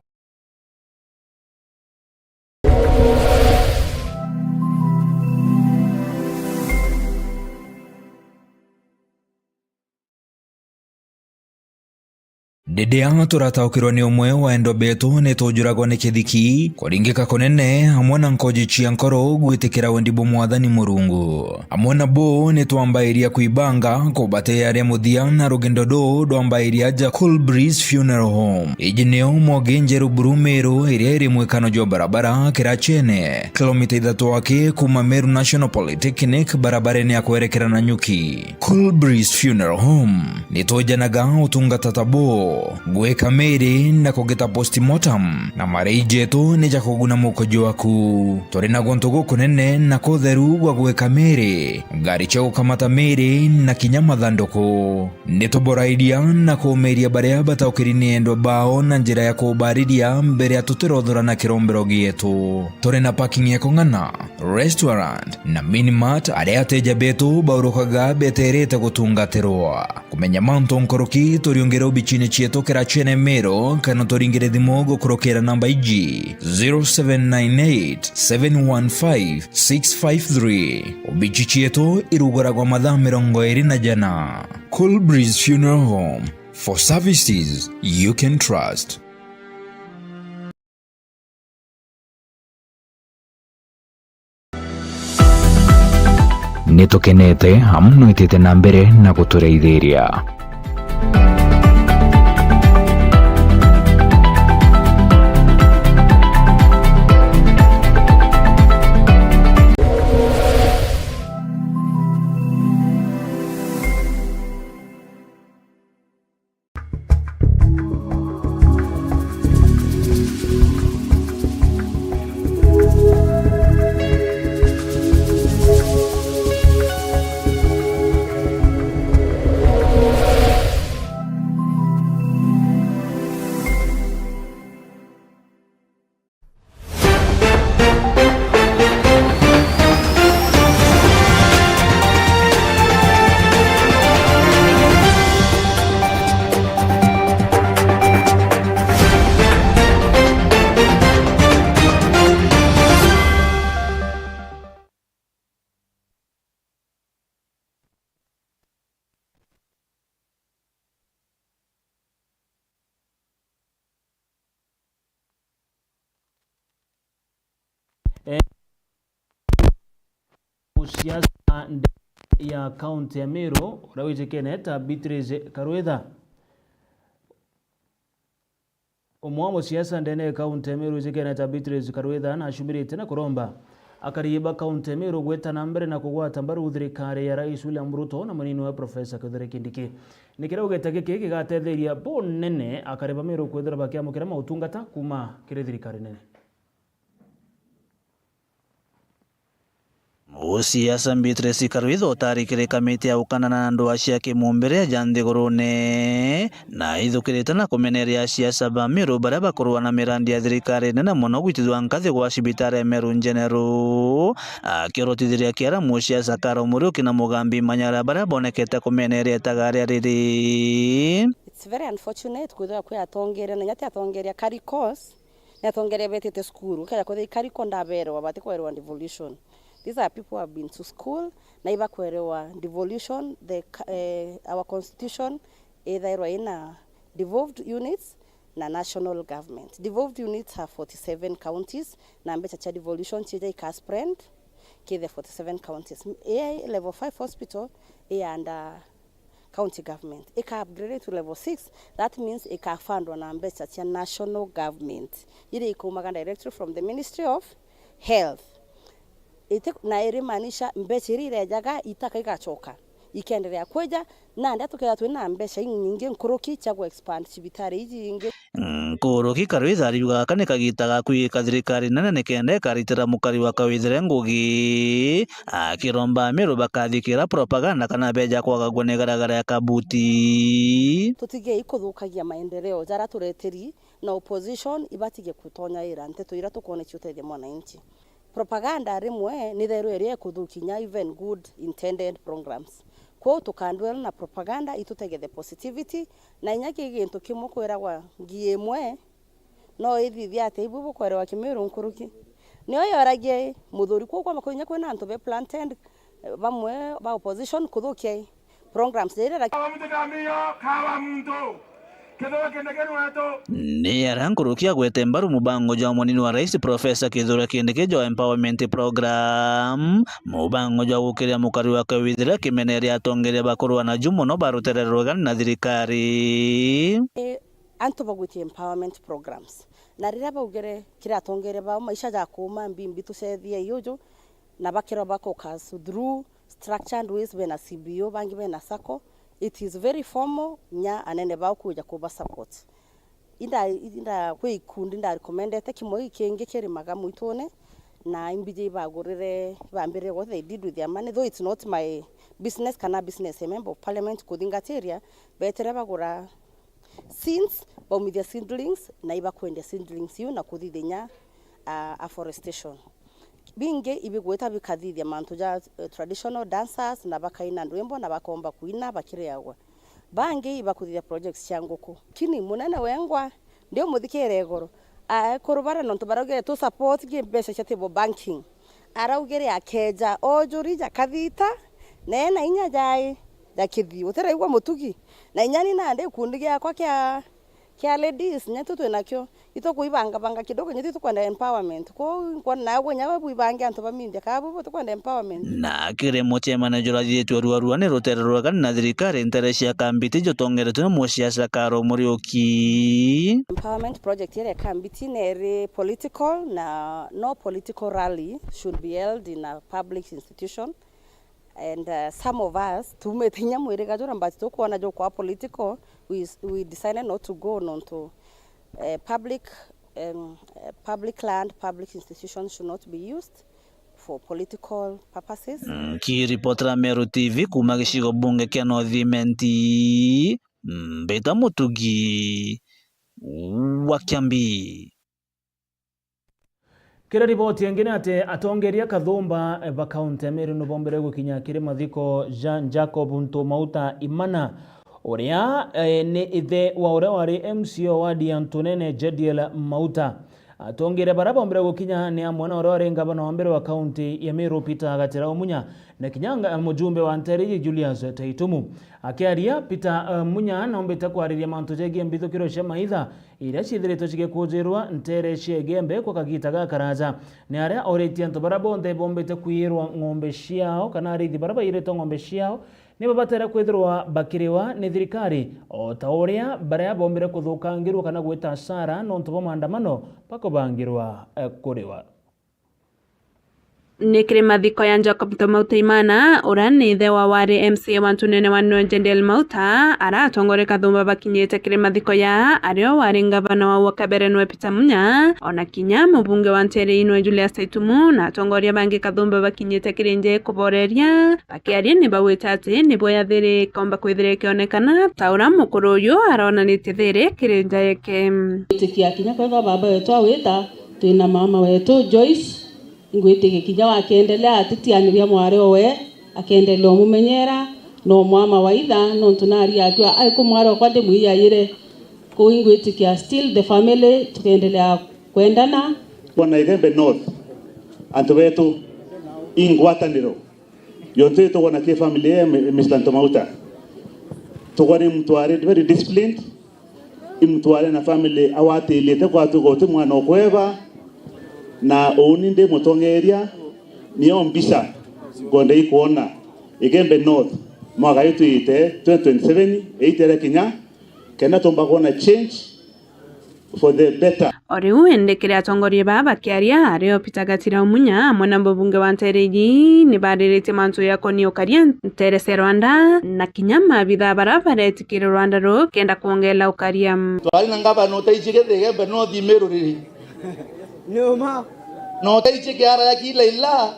[SPEAKER 5] Dedea turataukirwa ni umwe wa endo betu netujuragwa ni kithiki kuringika konene hamwe na nkoji chia nkoro gwitikira wendibo mwathani Murungu. Hamwe na bo netwambairia kuibanga kubate aria muthia na rugendo do ndwambairia ja Cool Breeze Funeral Home. Ijineo mogenje ruburu Meru iria iri mwekano jo barabara Kirachene kilomita 3 wake kuma Meru National Polytechnic barabareni ya kuerekera na Nyuki. Cool Breeze Funeral Home nitojanaga utungata tabo gweka mere na kugeta postmortem na mareijeto neja kuguna mukojo waku. Tori na gontogo kunene na kotheru gwa gweka mere gari cha ukamata mere na kinyama thandoko netoboraidia na kumeria baria bataukirini endo bao na njira ya kubaridia mbere ya tuterothora na kirombero gietu. Tori na parking ya kongana, restaurant na minimart aria ateja betu baurukaga beterete gutungatirwa. Kumenya manto nkoroki toriongera bichine chieto Kirachene Meru kana toringere thimo gukurokera namba iji 0798 715 653. Ubichi chieto irugoragwa mathaa 24. Cool Breeze Funeral Home, for services you can trust. Nitukenete hamno itete na mbere na gutureithiria.
[SPEAKER 1] Siasa ya kaunti ya Meru rawite ta Beatrice Karwetha. Umwamo siasa ndene kaunti ya Meru ta Beatrice Karwetha na shumirite na kuromba akariba kaunti ya Meru gweta na mbere na kugwata mbaru thirikari ya Rais William Ruto na munini wa Professor Kithure Kindiki. Nikira ugeta giki gigatetheria bo nene akariba Meru kwethera bakiamukira mautungata kuma kire thirikari nene.
[SPEAKER 23] Siasa Beatrice Karwetha utarikire kamiti ya ukanana na ndoa ciake mumbere janthigurune na ithukirite na kumeneria siasa ba Meru baria bakorwa na mirandi ya thirikari nene muno gwitithwa nkathi gwa cibitari ya Meru General akirotithiria kiara siasa Karo Muriuki na Mugambi Manyara baria bonekete kumeneria tagaria riri.
[SPEAKER 24] It's very unfortunate kwithwa kwi atongere na nyati atongeria Karikos na atongeria betete skuru kaya kwa Kariko ndaberwa bati kwa devolution. These are people who have been to school na iba kuelewa devolution, our constitution either ina devolved units na national government. Devolved units have 47 counties na ambe cha devolution chija ikasprend ke the 47 counties. Level 5 hospital under county government. Ika upgrade to level 6, that means ika fundwa na ambe cha national government. Ile ikumaga directly from the Ministry of Health. Na irimanisha mbecha ire jaga itaka ikachoka ikiendelea kweja na ndio tukaya twina mbecha nyingi nkuruki cha ku expand cibitari ingi
[SPEAKER 23] nkuruki karwitha riuga kane kagitaga kwika thirikari nene nikende karitira mukari wa kawithire ngugi akiromba Meru bakathikira propaganda kana beja kwaga gunegaragara ya kabuti
[SPEAKER 24] tutige ikuthukagia maendeleo jara tureteri na opposition ibatige kutonya ira nteto ira tukone cyuteje mwananchi. Propaganda rimwe ni thero area kuthukinya even good intended programs. Kwa tukandwela na propaganda itutege the positivity na inyaki gintu kimwe kwiragwa ngiemwe no ithithia ate ibubu kwerewa Kimiru nkuruki niyo yoragie muthuri kwa makonya kwena antu be planted bamwe ba opposition kuthukia programs zirira
[SPEAKER 23] ni arankurukia gwete mbaru mubango ja munini wa rais Profesa Kithure Kindiki wa empowerment program mubango ja gukiria mukari wa kawithira kimeneri atongeria bakuru na jumo no barutererwa gani na thirikari
[SPEAKER 24] anto bagwiti empowerment programs na rira baugere kira atongere ba maisha ja kuma mbimbi tusethia yojo na bakira bako kasu through structured ways bena CBO bangi bena sako. It is very formal nya anene ba kuja kuba support inda kwe ikundi nda recommended kimoi kenge keri magamu itone na imbije bagurire bambire what they did with their money, though it's not my business kana business. A member of parliament kudingateria betere bagura since bomithia seedlings na iba kwende seedlings yu na kuthithenya afforestation binge ibigweta bikathithia mantu ja traditional dancers na bakaina ndwembo na bakomba kuina bakireagwa bange ibakuthithia projects changuko kini munene wengwa ndio muthikere goro kurubara nonto barogere to support ge mbeca cia table banking araugere akeja ojuri ja kathita nena inya jai ja kithi utera igwa mutugi na inyani na nde kundi yakwa kia ladies nyetu twinakyo itokuibanga banga kidogo nyetu tukwenda empowerment kwa nawe nyawe buibange antu bamindia kabu tukwenda empowerment
[SPEAKER 23] na kire moche manager yetu ruarua ne rotererwa kan na thirikari interesia kambiti jotongere tuna mosiasa karo murioki
[SPEAKER 24] empowerment project ile kambiti ne political na no political rally should be held in a public institution. And some of us tumetinya mwirega jora mbati tukuona jo kwa political we decided not to go on to public land. Public institutions should not be used for political purposes.
[SPEAKER 23] Kiripotera Meru TV kuma gicigo bunge kia North Mbeta Mutugi wa Kiambi.
[SPEAKER 1] Kira riboti yengine ate atongeria kathumba kaunti ya Meru nubombere gukinya kiri mathiko Jean Jacob Ntomauta Imana uria ni ithe wa uria wari MCO wa Diantunene Jediel Mauta atongere barabombere gukinya ni amwana uria wari ngavana wa mbere wa kaunti ya Meru Peter Gatera Munya na kinyanga mujumbe wa Nteriji Julius Taitumu akiaria Peter Munya naombete kwariria mantu jegi mbithukiro cia maitha iria cithiritwo cigikujirwa ntere cia gembe kwa kagita ga karaja ni aria oretie antu barabonde bombete kwirwa ng'ombe ciao kana arithi baraba ireto ng'ombe ciao ni babatera kwithirwa bakiriwa ni thirikari o ta uria baria bombere kuthukangirwa kana gwita hasara nontu bo maandamano bakobangirwa kuriwa
[SPEAKER 7] Nikiri mathiko ya Jacob Ntomauta Imana uria ni ithe wa wari MCA wa Ntunene wa Nwe Jediel Mauta aratongore kathumba bakinyite kiri mathiko ya ario wari ngavana wa kabere Nwe Peter Munya ona kinya mubunge wa Ntere Nwe Julius Taitumu na atongoria bangi kathumba bakinyite kiri nje kuboreria bakiaria ni bawita ati ni boya thiri komba kwithire kionekana taura mukuru uyu arona ni tithiri kiri nje yake
[SPEAKER 2] tikia kinya kwa baba wetu awita twina mama wetu Joyce ngwitike kinya wakiendelea atitianiria mware owe akiendelea mumenyera no mwama waitha no tunari akwa aiko mware kwa de muiyire ko ngwitike still the family tukiendelea kwendana
[SPEAKER 3] Bwana Ithembe North antu wetu ingwataniro yonte to wana ke family Mr. Ntomauta to wana mtware very disciplined imtware na family awate ilete kwa tugote mwana okweva na oninde motongeria niyo mbisa gonde ikuona igembe north mwaka yetu ite 2027 eitere Kenya kena tomba kuona change for the better.
[SPEAKER 7] Oriu endekere atongoria baba kiaria areo Peter Gatira Munya mwana mbunge wa Ntereji ni badirite mantu yako ni okaria Nterese Rwanda na kinyama bitha barabara etikire Rwanda ro kenda kuongela okaria
[SPEAKER 4] twali nangaba no taichike thege no thimero riri nyoma no taichike ara yakila ila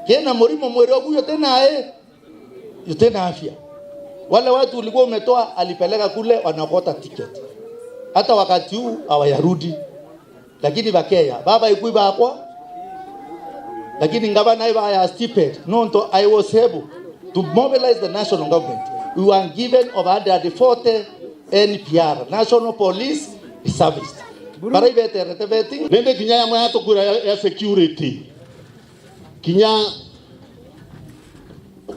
[SPEAKER 4] kena murimo mwero kuyo tena afya wale watu ulikuwa umetoa alipeleka kule wanakota ticket hata wakati huu hawayarudi lakini bakeya baba ikuiba kwa lakini ngaba naiba ya stipend no I was able to mobilize the national government. We were given over 140 NPR National Police Service para ibete retebeti nende kinya ya mwa kura ya security kinya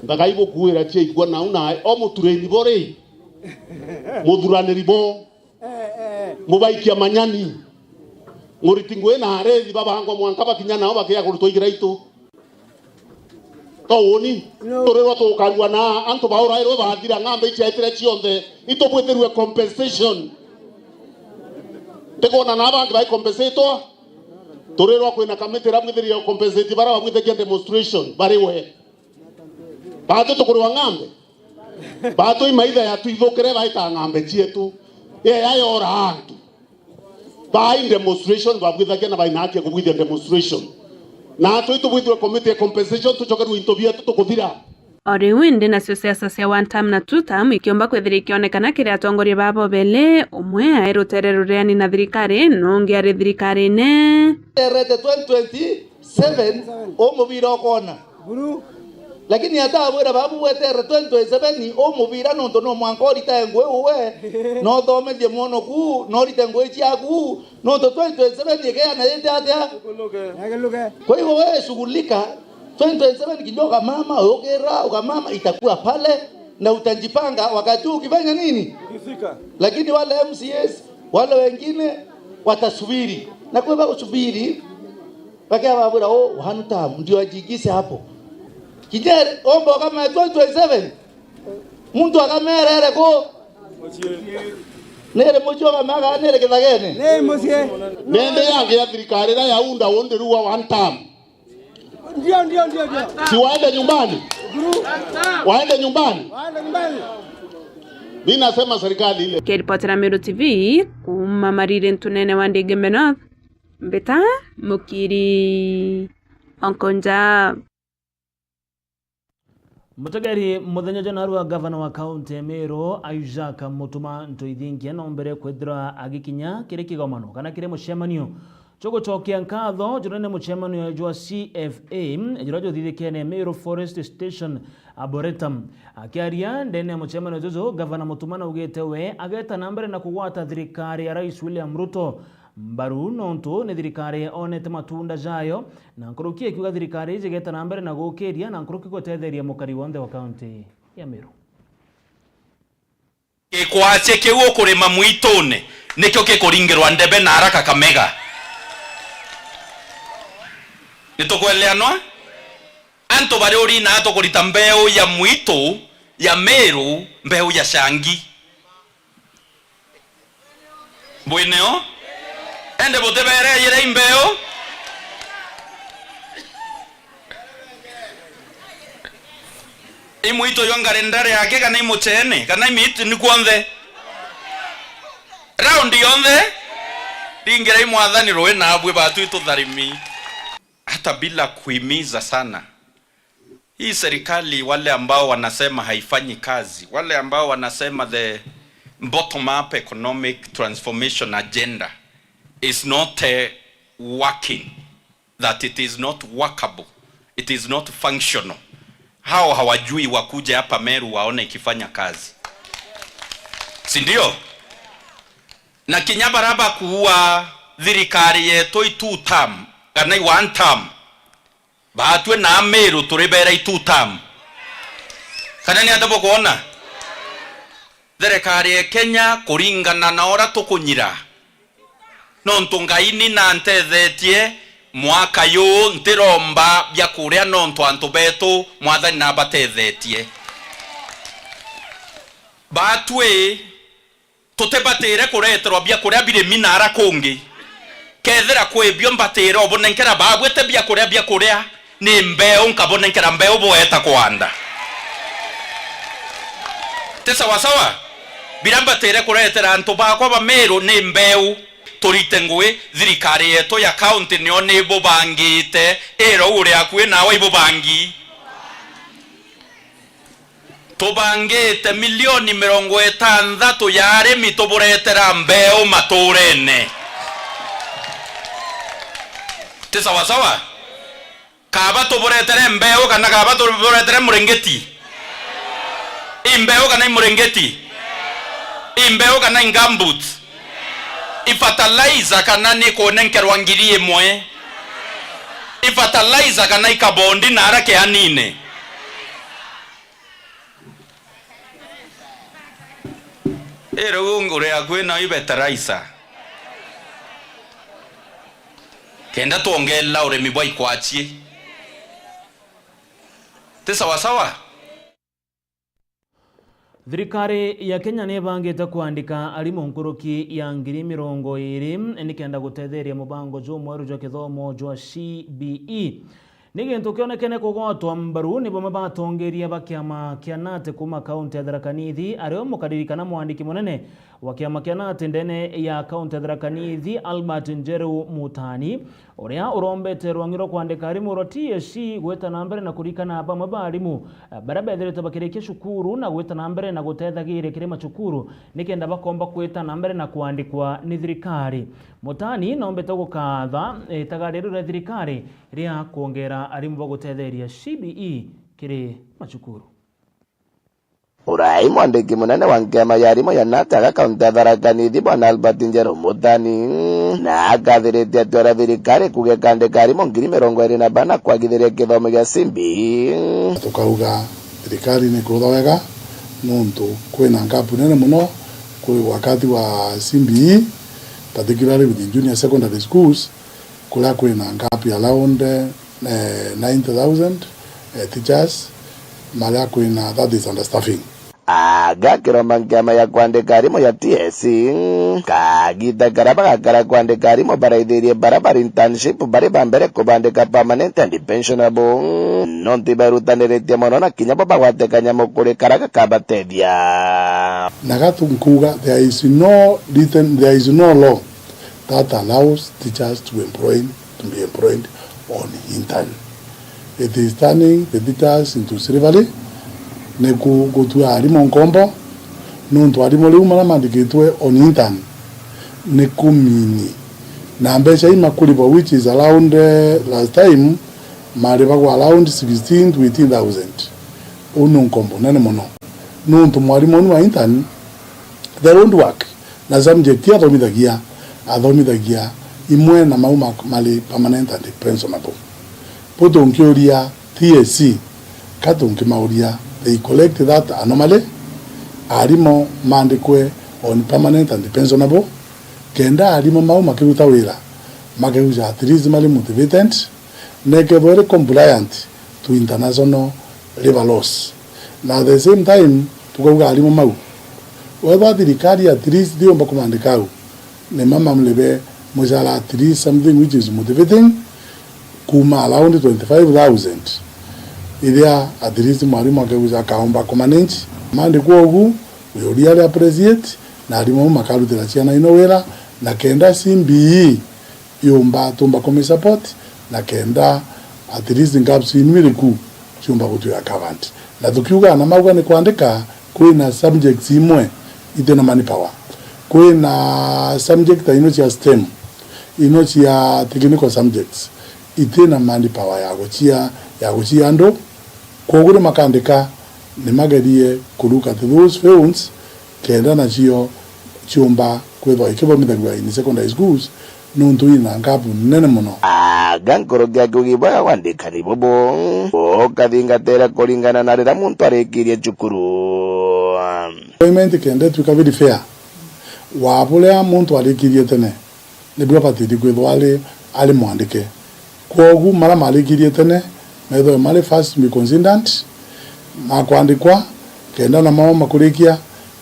[SPEAKER 4] ngakaibo kuira che igwa na una o mutureni bore muduraneri bo mubaikia manyani nguritingwe na arethi baba hangwa mwankaba kinyana oba kia kurutoigira itu tawoni torero to kalwa na anto baura iro bathira ngambe ichi aitire chionde ito bweterwe compensation tegona na abantu bai compensate torero kwena kametera mwithiri compensate bara babwithe demonstration bari we bato tukurwa ngambe bato imaitha ya tuithokere baita ngambe chietu ayora antu by demonstration babwithagia na bainake kubwithia demonstration na tu bwithwe committee compensation tuchokeru intobia tukuthira
[SPEAKER 7] Oriu indi na siasa cia one term na two term ikiomba kwithira ikionekana kiri atongoria babo bele umwe airutere ruriani na thirikari nungi ari thirikari ne
[SPEAKER 4] terete 2027 omubira okona buru lakini hata abwera babu wetere 2027 omubira nonto no mwankori tengwe uwe no thomeje mono ku no ritengwe chiaku nonto 2027 igea na yete atia kwa hiyo wewe shughulika 2027 kijoka mama ogera ukamama itakuwa pale na utajipanga wakati ukifanya nini lakini wale MCS wale wengine watasubiri na kwa usubiri wakia babura hanuta ndio ajigise hapo kijere ombo kama 2027 muntu akamerere ko nere mojo kama nere kithagene ne mosie bende yange ya thirikari na yaunda wonde ruwa one time ndio si waende nyumbani waende nyumbani mimi nasema serikali ile
[SPEAKER 7] Kiripotera Meru TV kuma Marire Ntunene wa Ndegembe North Mbeta Mukiri Onkonja
[SPEAKER 1] Mutegeri muthenya jana gavana wa kaunti ya Meru Isaac Mutuma Ntoithingia no mbere kwithira agikinya kire kigomano kana kire mucemanio chogochokia nkatho jurene mucemanio jwa CFA jurajo thithikene Meru Forest Station Arboretum akiaria ndene mucemanio jojo gavana Mutuma ugete we ageta nambere na kugwata thirikari ya Rais William Ruto mbaru nonto ne thirikari onete matunda jayo na nkuruki kiuga thirikari jigeta nambere na gukiria na nkuruki gotetheria mukari wonde wa county ya Meru
[SPEAKER 6] ikwache kiugo kurima mwitune nikyo kikuringirwa ndebe na haraka Kakamega nitukweleanwa anto bari uri na to kurita mbeu ya mwito ya Meru mbeu ya shangi bweneo ende botebere yere imbeo imwito yongare ndare yake kana imuchene kana imiti ni kuonde round yonde dingira imwathani roe na abwe batu itutharimi hata bila kuhimiza sana hii serikali. Wale ambao wanasema haifanyi kazi, wale ambao wanasema the bottom up economic transformation agenda is not working, that it is not workable, it is not functional, hao hawajui wakuje hapa Meru waone ikifanya kazi, si ndio? Na kinyabaraba kuwa thirikari yetu 2 term kana 1 term batwe na Meru turibera itutam kana ni atabo kuona thirikari ya Kenya kuringana na ora tukunyira nontu ngaini na ntethetie mwaka yu ntiromba bya kuria nontu antu betu mwathani na batethetie batwe tutebatire kureterwa bya kuria bire minara kungi kethera kwebyo mbatire obonenkera babwete bya kuria ni mbeo nkabonenkera mbeo boeta kwanda tesa wasawa birambatire kuretera antu bakwa ba Meru ni mbeo turite ngwe thirikari yetu ya county nio ni bubangite ero uri akwe nawe ibubangi tubangite milioni 60 ya arimi tuburetera mbeo maturene tesa wasawa kaba tuburetere mbeo kana kaba tuburetere murengeti imbeo kana murengeti imbeo kana ingambut ifataliza kana ni konenkerwa ngiri imwe ifataliza kana ikabondi na arake anine ero ngore akwe na ibetaraiza kenda tuongela uremi bwa ikwachie tesa wasawa.
[SPEAKER 1] Thirikari ya Kenya ni bangite kuandika arimu nkuruki ya ngiri 20 nikenda gutetheria mubango jo mweru jo kithomo jo CBE nigintu kionekene kugotwa mbaru ni bomwe batongeria bakiama kianate kuma kaunti ya Tharaka Nithi ario mukadirikana mwandiki munene wa kiama kianate ndene ya kaunti ya Tharaka Nithi Albert Njeru Mutani uria urombete rwangiro kwandika arimu ro TSC gweta na mbere na kurikana bamwe barimu barabetherete bakireke shukuru na gweta na mbere na gutethagire kirema chukuru nikenda bakomba kweta na mbere na kuandikwa ni thirikari. Mutani nombete gukatha tagariro thirikari ria kuongera arimu bagutetheria CBE kiri machukuru.
[SPEAKER 8] Urai mwandiki munene wa ngema ya arimu ya nataga kaunti ya Tharaka Nithi bwana Albert Njeru Mutani na agathiritie atia thirikari kugekandika arimu ngiri 20 kwagithiria kithomo gia CBE.
[SPEAKER 9] Tukauga thirikari ni kutha wega nuntu kwina ngapu nene muno kuri wakati wa CBE, particularly within junior secondary schools kula kwina ngapu around 90,000 teachers mala kwina that is understaffing.
[SPEAKER 8] Aga kiromba ngema ya kwandika arimu ya TSC kagita karabagakara kwandika arimu baraithirie barabara internship bari bambere kubandika permanent and pensionable nonti barutaniretie mono na kinya bagwatekanya mukuri karaga kabatethia
[SPEAKER 9] nagatunkuga there is no law that allows teachers to be employed on intern. It is turning the teachers into slavery neku gutua arimu nkombo nuntu arimu riu mara mandikitwe on intern neku mini na mbeca imakulipa which is around last time mariba kwa around 16 to 18,000 unu nkombo nene mono nuntu mwarimu ni wa intern they don't work na subject ya athomithagia imwe na mauma mali permanent and pensionable poto nkioria TSC katunki mauria they collect that anomaly arimo mandikwe on permanent and pensionable kenda arimo mauma kiruta wira makeuja at least mali motivated neke very compliant to international labor laws na at the same time tukoga arimo mau whether thirikari at least dio mbakumandikau ne mama mlebe mujala at least something which is motivating kuma around 25,000 ilia at least mwalimu akeuza kaomba kumanage mandi kuogu uyoriale appreciate na alimu makarutira chiana inowera na kenda CBE yomba tumba kome support na kenda at least ngaps inwiriku chumba kutu ya current na tukiuga na mauga ni kuandika kwina subjects imwe itena manpower kwina subject inochi ya STEM inochi ya technical subjects itena manpower ya gochia ando kogure makandika ni magarie kuruka those fields kenda na chio chumba kwetho ikibo mithagwa in secondary schools nuntu ina ngapu nene muno
[SPEAKER 8] agankorogia kugiboya wandikani bobo okathingatira kuringana na rira muntu arikirie cukuru.
[SPEAKER 9] Employment kende tuka very fair wabulea muntu arikirie tene nibwo patidi kwithwa ali mwandike kogu mara malikirie tene metho mali first be consistent makwandikwa kenda na mama makurikia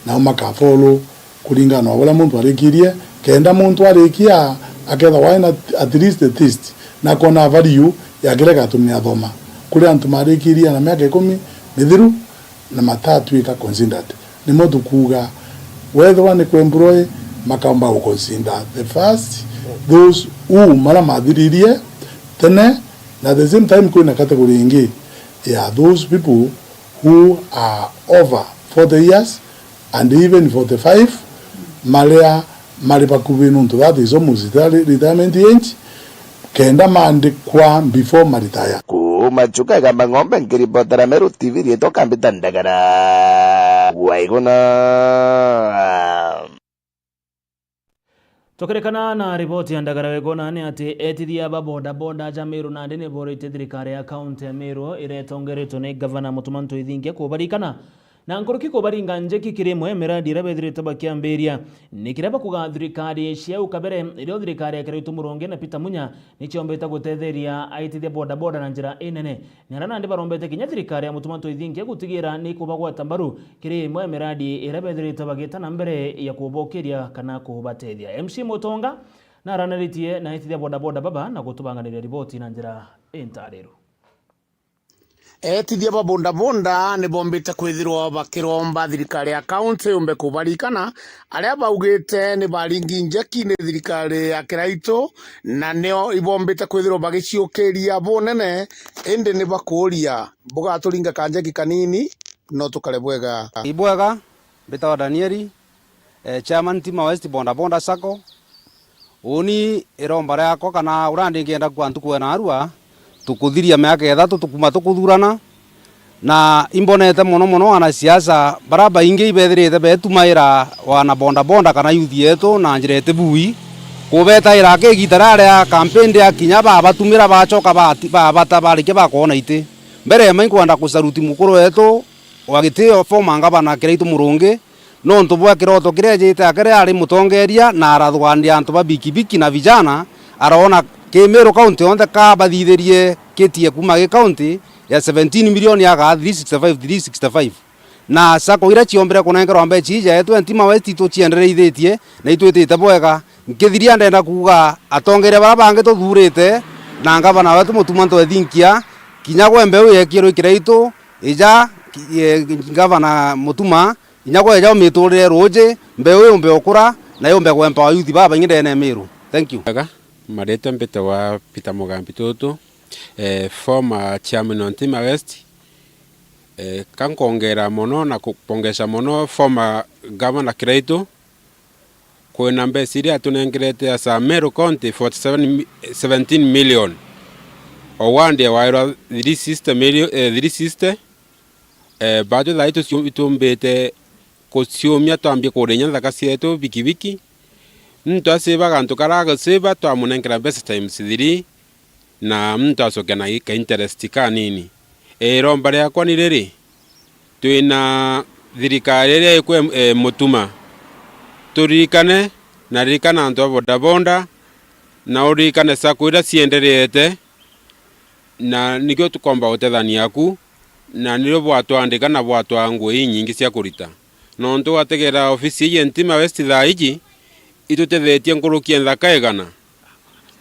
[SPEAKER 9] na makafolo kuringana na wala muntu arikirie kenda muntu arikia aketha wine at least the test na kona value ya kile gatumia thoma kuri antu marikiria na miaka 10 mithiru na matatu ika consistent ni modu kuga whether one ku employ makamba u consider the first those who mara madiririe tene na the same time kuna category ingi those people who are over 40 years and even 45 malea malipa kubinuntu that is almost retirement age kenda maandikwa before maritaya
[SPEAKER 8] machuka gamba ng'ombe nkiripotera Meru TV rieto kambita ndagara waigona.
[SPEAKER 1] Tokerekana na ripoti ya ndagara wegona ni ati etithia ba boda boda ja Meru na ndine borite thirikari ya kaunti ya Meru iretongeretwo ni gavana Mutumanto Ithingia kubarikana na nkoroki kubaringa njeki kirimwe miradi irabethirite bakiambiria nikireba kuga thirikari cia ukabere irio thirikari yakiraitu Muronge na Peter Munya ni chiombeta gutetheria aitithia boda boda na njira inene nyarana ndi barombete kinya thirikari ya Mutumanto Ithingia gutigira ni kubagwa tambaru kirimwe miradi irabethirite bagitana mbere ya kubokeria kana kubatethia. MC Mutonga na ranaritie na aitithia boda boda baba na gutubanganira ripoti na njira intariru.
[SPEAKER 11] Etithia ba bonda bonda ni bombite kwithirwo bakiromba thirikari ya county umbe kubarikana aria baugite ni baringi njeki ni thirikari ya kiraitu na nio ibombite kwithirwo bagiciukiria bonene indi ni bakuria buga turinga kanjeki kanini no tukare bwega
[SPEAKER 13] ibwega bitawa Danieli chairman team West bonda bonda sako uni iromba yako kana urandi ngienda kwantu kwena arua tukuthiria miaka 3 tukuma tukuthurana na imbonete muno ana siasa baraba ingi ibethirite betumaira wana bonda bonda kana youth yetu na njirete bui kubetaira akigitara ria campaign ya kinya batumira bacoka batabarike bakona ite mbere mai kwenda kusaruti mukuru wetu wagitio forma ngabana Kiraitu Muronge no ntubwa kiroto kirejete akere ari mutongeria na arathwandia antu babikibiki na vijana araona Meru county onde ka bathithirie kitie kuma ge county ya 17 million ya ga 365 na sako ira chiombere kunengerwa mbechi ija yetu ntima West to chiendereithietie na itwitite bwega nkithiria ndenda kuga atongere bara bange tuthurite na ngavana wetu Mutumanto Ithingia kinya gwembe uyekiro Kiraitu ija ngavana Mutuma inya gweja umiturire roje mbe umbe okura na yombe gwempa wa youth baba ngindene Meru. Thank you.
[SPEAKER 14] Mareto mpete wa Peter Mugambi Toto former chairman on Team West kankongera mono na kupongesha mono former governor Kiraitu kwena mbesiri atunengerete asa Meru County 17 million owande waira 3 system bado laito itumbete kusiumia twambie kurenya thaka cietu bikibiki mtu asiba kantu karaga siba twamunengera best times 3 na mtu asokena ka interest kanini romba yakwa ni riri twina thirikari ria ikwe Mutuma turikane na rikana antu boda bonda na urikane sako ira cienderete na nikyo tukomba utethania yaku na niro bwatwandika na bwatwa ngui nyingi cia kurita no ntu wategera ofisi ya Ntima West thaiji itutethetie nkurukia nthaka egana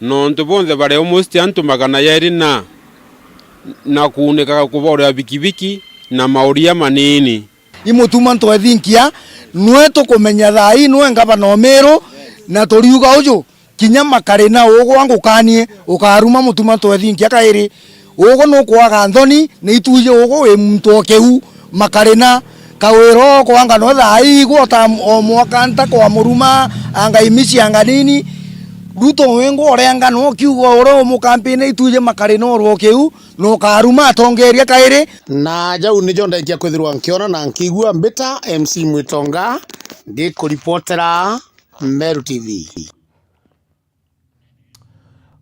[SPEAKER 14] no ntu bonthe bare almost antu magana yeri na kuuneka kubora bikibiki na mauria manini
[SPEAKER 19] Mutumanto Ithingia nwe tukumenya thai nwe ngavana Meru na turiuga uju kinya makarina ugo ngukanie ukaruma Mutumanto Ithingia kairi ugo no kwaga nthoni ni ituje ugo wi muntu okeu makarina kawiro kwanga no thai gwota o mwaka nta kwa muruma anga imisi anga nini Ruto wengo orenga no kiugo oro mu campaign ituje makarina oro keu no karuma atongeria kairi
[SPEAKER 11] na jau ni jonda ikia kwithirwa nkiona na nkigua mbita MC Mwitonga ndikuripotera Meru TV.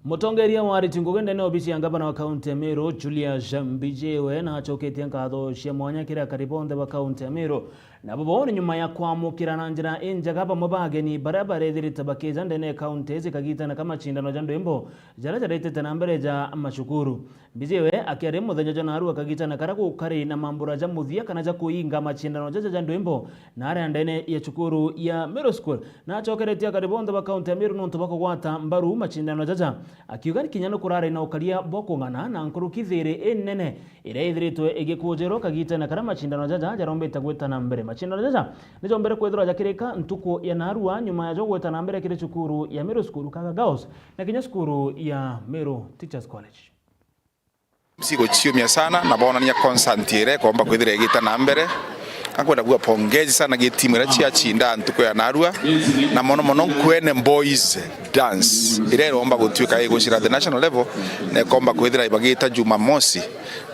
[SPEAKER 1] Mutongeria wa Ritingogende ne obisi ngavana wa kaunti ya Meru Julius Mbijewe na achoketie nkatho cia mwanya kira karibonde wa kaunti ya Meru na babone nyuma ya kwamukira na njira enjaga bamwe bageni barabara ithirite bakiza ndene kaunti zikagitana kama chindano ja ndwimbo jara jaretete na mbere ja mashukuru. Mbijewe akiari muthenya jana aru akagitana karagu kari na mambura ja muthia kana ja kuinga machindano ja ndwimbo na ari ndene ya chukuru ya Meru School na achokeretie karibonde wa kaunti ya Meru nonto bakogwata mbaru machindano jaja akiuga kinyano kurare na ukaria bokongana na nkurukithire enene ire ithiritwe igikujero kagitana kara machindano jaja jarombeta gwetana mbere machindano jaja nijo mbere kwethura jakirika ntuko ya narua nyuma ya jogweta na mbere kire chukuru ya Meru School kaga Gaos na kinya skuru ya Meru Teachers College.
[SPEAKER 10] Msigo chiumia sana na bonania consantire kwamba kwithire igitana mbere akwenda kuwa pongezi sana getimu ira chia chinda ntuko ya narua na mono kwene boys dance ire romba gutwika igushira the national level ne komba kwithira ibagita Jumamosi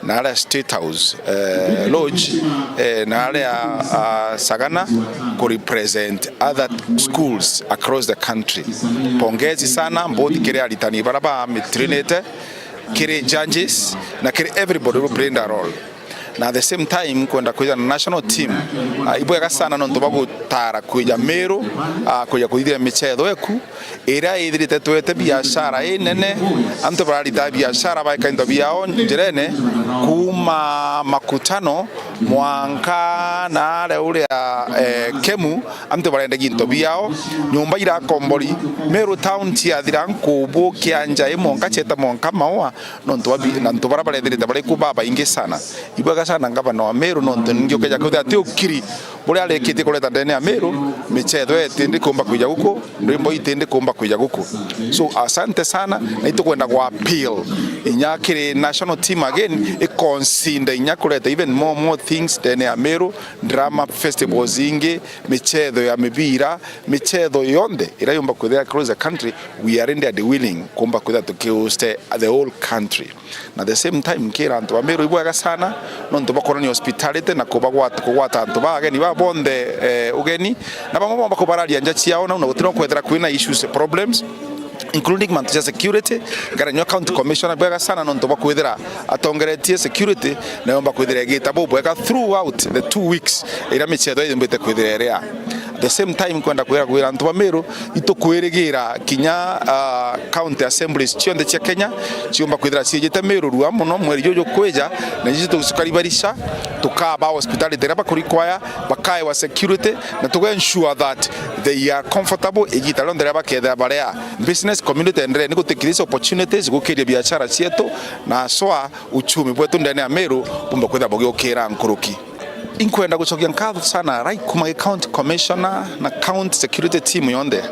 [SPEAKER 10] na ala State House lodge na ala Sagana ko represent other schools across the country. Pongezi sana mbodi kire alitani baraba mitrinete kire judges na kire everybody will play their role. Na at the same time kwenda kuja na national team ibwega sana nonto bagutara kuja Meru kuja kuithira michezo eku ira ithirite twete biashara inene anto bararita biashara baikainda biao njirene kuma makutano mwanka na ale ule Kemu anto barenda ginto biao nyumba ira kombori Meru town tia thiranku bukianja imonka cheta monka mawa nonto nanto barabara ithirite bari kubaba ingi sana ibwega sana ngavana wa Meru nonto ngio keja kuthia ti ukiri buri arekite kuleta ndene ya Meru michezo etindi kumba kuja guko ndimbo itindi kumba kuja guko. So asante sana na itukwenda kwa appeal inyakire national team again iconsider inyakuleta even more things ndene ya Meru drama festivals ingi michezo ya mibira michezo yonde irayomba kuthia across the country we are in the willing kumba kuthia tukiuste the whole country. Na the same time kira antu wa Meru ibwaga sana nonto bakoroni hospitality na kubagwata antu bageni babonde ugeni na bamwe bakobaralia nja ciao na gutira kwethera kwina issues problems including mantisha security garanyo county commissioner bwaga sana nonto bakwethera atongeretie security na yomba kwethera gitabo bwaga throughout the 2 weeks ira michezo imbete kwethera area. The same time kwenda kwira antu ba Meru itukwirigira kinya county assemblies chionde cha Kenya chiomba kwithira cijite Meru ruwa muno mweri jojo kweja na jito tukaribarisha tukaba hospitality raba kurikwaya bakae wa security na to ensure that they are comfortable igita londera baketha barea business community and niko take these opportunities gukiria biashara cietu na soa uchumi bwetu ndani ya Meru bumba kwitha bogyo kira nkuruki inkwenda gucokia nkatho sana right kuma county commissioner na county security team yonde.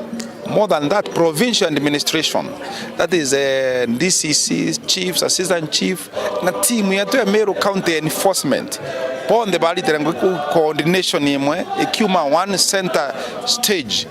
[SPEAKER 10] More than that, provincial administration, that is DCC, chiefs, assistant chief, na team yetu ya Meru County enforcement. Ponde bali terengu coordination yemwe ikiuma one center stage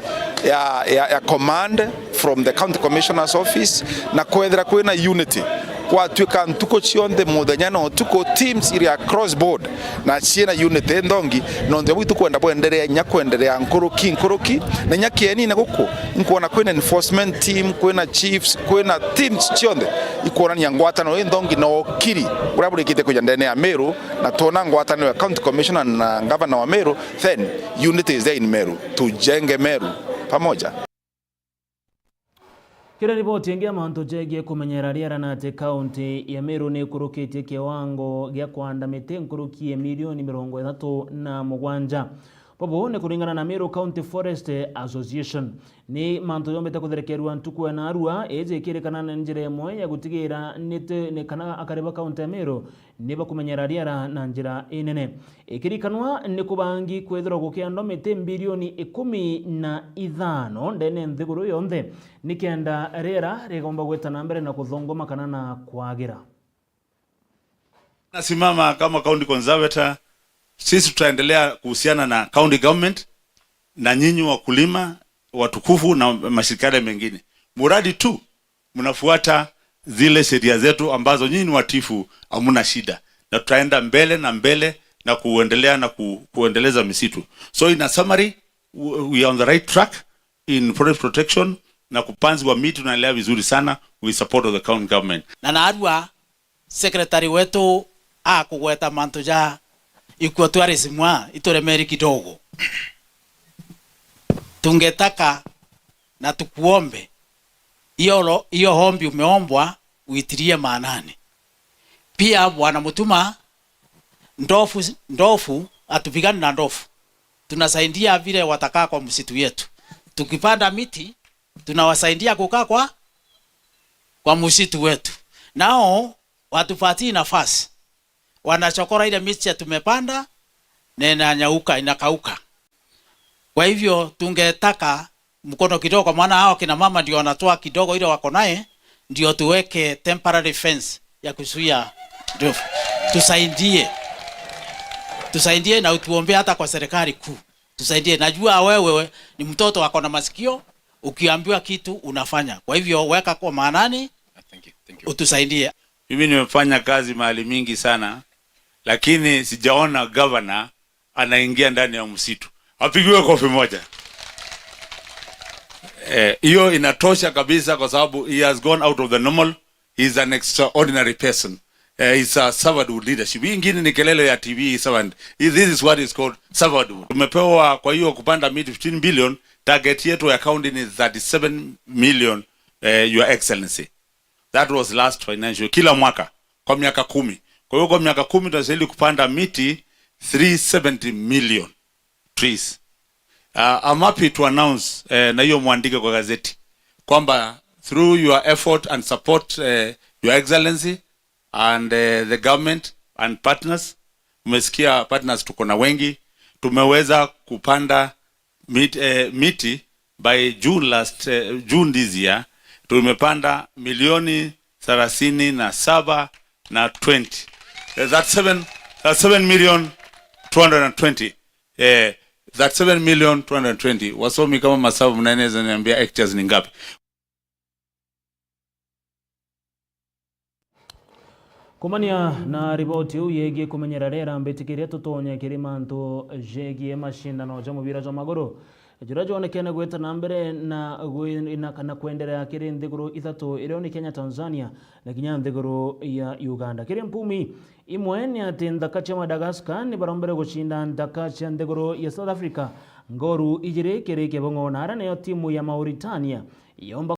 [SPEAKER 10] ya command from the county commissioner's office na kwethera kwina unity kwa tuka ntuko chionde muthenya tuko teams iri across board na chiena unity ndongi nonde bwitu kwenda bwenderea nyakwenderea nkuruki na nyakieni na guko nkuona kwina enforcement team kwina chiefs kwina teams chionde ikuona nyangwatano ndongi no kiri uraburikite kuja ndene ya Meru na tona ngwatano ya county commissioner na governor wa Meru, then unity is there in Meru, tujenge Meru pamoja.
[SPEAKER 1] Kira ripoti ingia manto jegie kumenyera riera na ate kaunti ya Meru ni kurukitie kiwango gya kwanda mite nkurukie milioni 37 Pobo ne kuringana na Meru County Forest Association ni manto yombeta kutherekerwa ntuku na arua eje kirekana na njira yemwe ya gutigira nite ne kana akareba county ya Meru niba kumenyera riera na njira inene ikirikanwa ni kubangi kwethira gukiando mite bilioni 15 ndene nthiguru yonthe nikenda riera rigomba gwetana mbere na kuthongoma kana na kwagira.
[SPEAKER 15] Nasimama kama county conservator. Sisi tutaendelea kuhusiana na county government na nyinyi wakulima watukufu na mashirika mengine. Muradi tu mnafuata zile sheria zetu ambazo nyinyi watifu hamuna shida. Na tutaenda mbele na kuendelea na kuendeleza misitu. So in a summary, we are on the right track in forest protection. na kupanzi wa miti unaendelea vizuri sana with support of the county government.
[SPEAKER 12] Na narua secretary wetu akugweta mantu ja ikuwa tourismwa itoremeri kidogo. Tungetaka na tukuombe hiyo hombi umeombwa uitilie maanani. Pia Bwana Mutuma, ndofu atupigane na ndofu. Tunasaidia vile watakaa kwa msitu yetu. Tukipanda miti tunawasaidia kukaa kwa msitu wetu. Nao watupatie nafasi. Wanachokora ile miti tumepanda na inakauka. Kwa hivyo tungetaka mkono kidogo, kwa maana hao kina mama ndio wanatoa kidogo ile wako naye, ndio tuweke temporary fence ya kuzuia ndovu. Tusaidie na utuombee hata kwa serikali kuu. Tusaidie. Najua wewe ni mtoto wako na masikio, ukiambiwa kitu unafanya. Kwa hivyo weka kwa maanani. Thank you. Utusaidie.
[SPEAKER 15] Mimi nimefanya kazi mahali mingi sana, lakini sijaona governor anaingia ndani ya msitu. Apigiwe kofi moja. Hiyo inatosha kabisa, kwa sababu he has gone out of the normal. He is an extraordinary person. He's a servanthood leadership. Hii ingine ni kelele ya TV servant. This is what is called servanthood. Tumepewa kwa hiyo kupanda miti 15 billion, target yetu ya county ni 37 million, your excellency. That was last financial, kila mwaka kwa miaka 10. Kwa hiyo kwa miaka 10 tunastahili kupanda miti 370 million trees. I'm happy to announce na hiyo muandike kwa gazeti kwamba through your effort and support, your excellency and the government and partners, umesikia partners tuko na wengi, tumeweza kupanda miti by June this year tumepanda milioni 37 na 20. That's 7 million 220. That 7 million 220. Wasomi kama Masabu mnaeneza niambia hectares ni ngapi?
[SPEAKER 1] Kumania na riboti yegie kumenyera rera mbetikiria tutonya kirimanto jegie mashindano ja mubira ja magoro jurajo onekene gweta na mbere na kana kuendelea kiri nthiguru ithatu irio ni Kenya, Tanzania na kinya nthiguru ya Uganda. Kiri mpumi imwe ni ati nthaka cia Madagascar ni barombere gushinda nthaka cia nthiguru ya South Africa ngoru ijire kiri kebongo nara nayo timu ya Mauritania yomba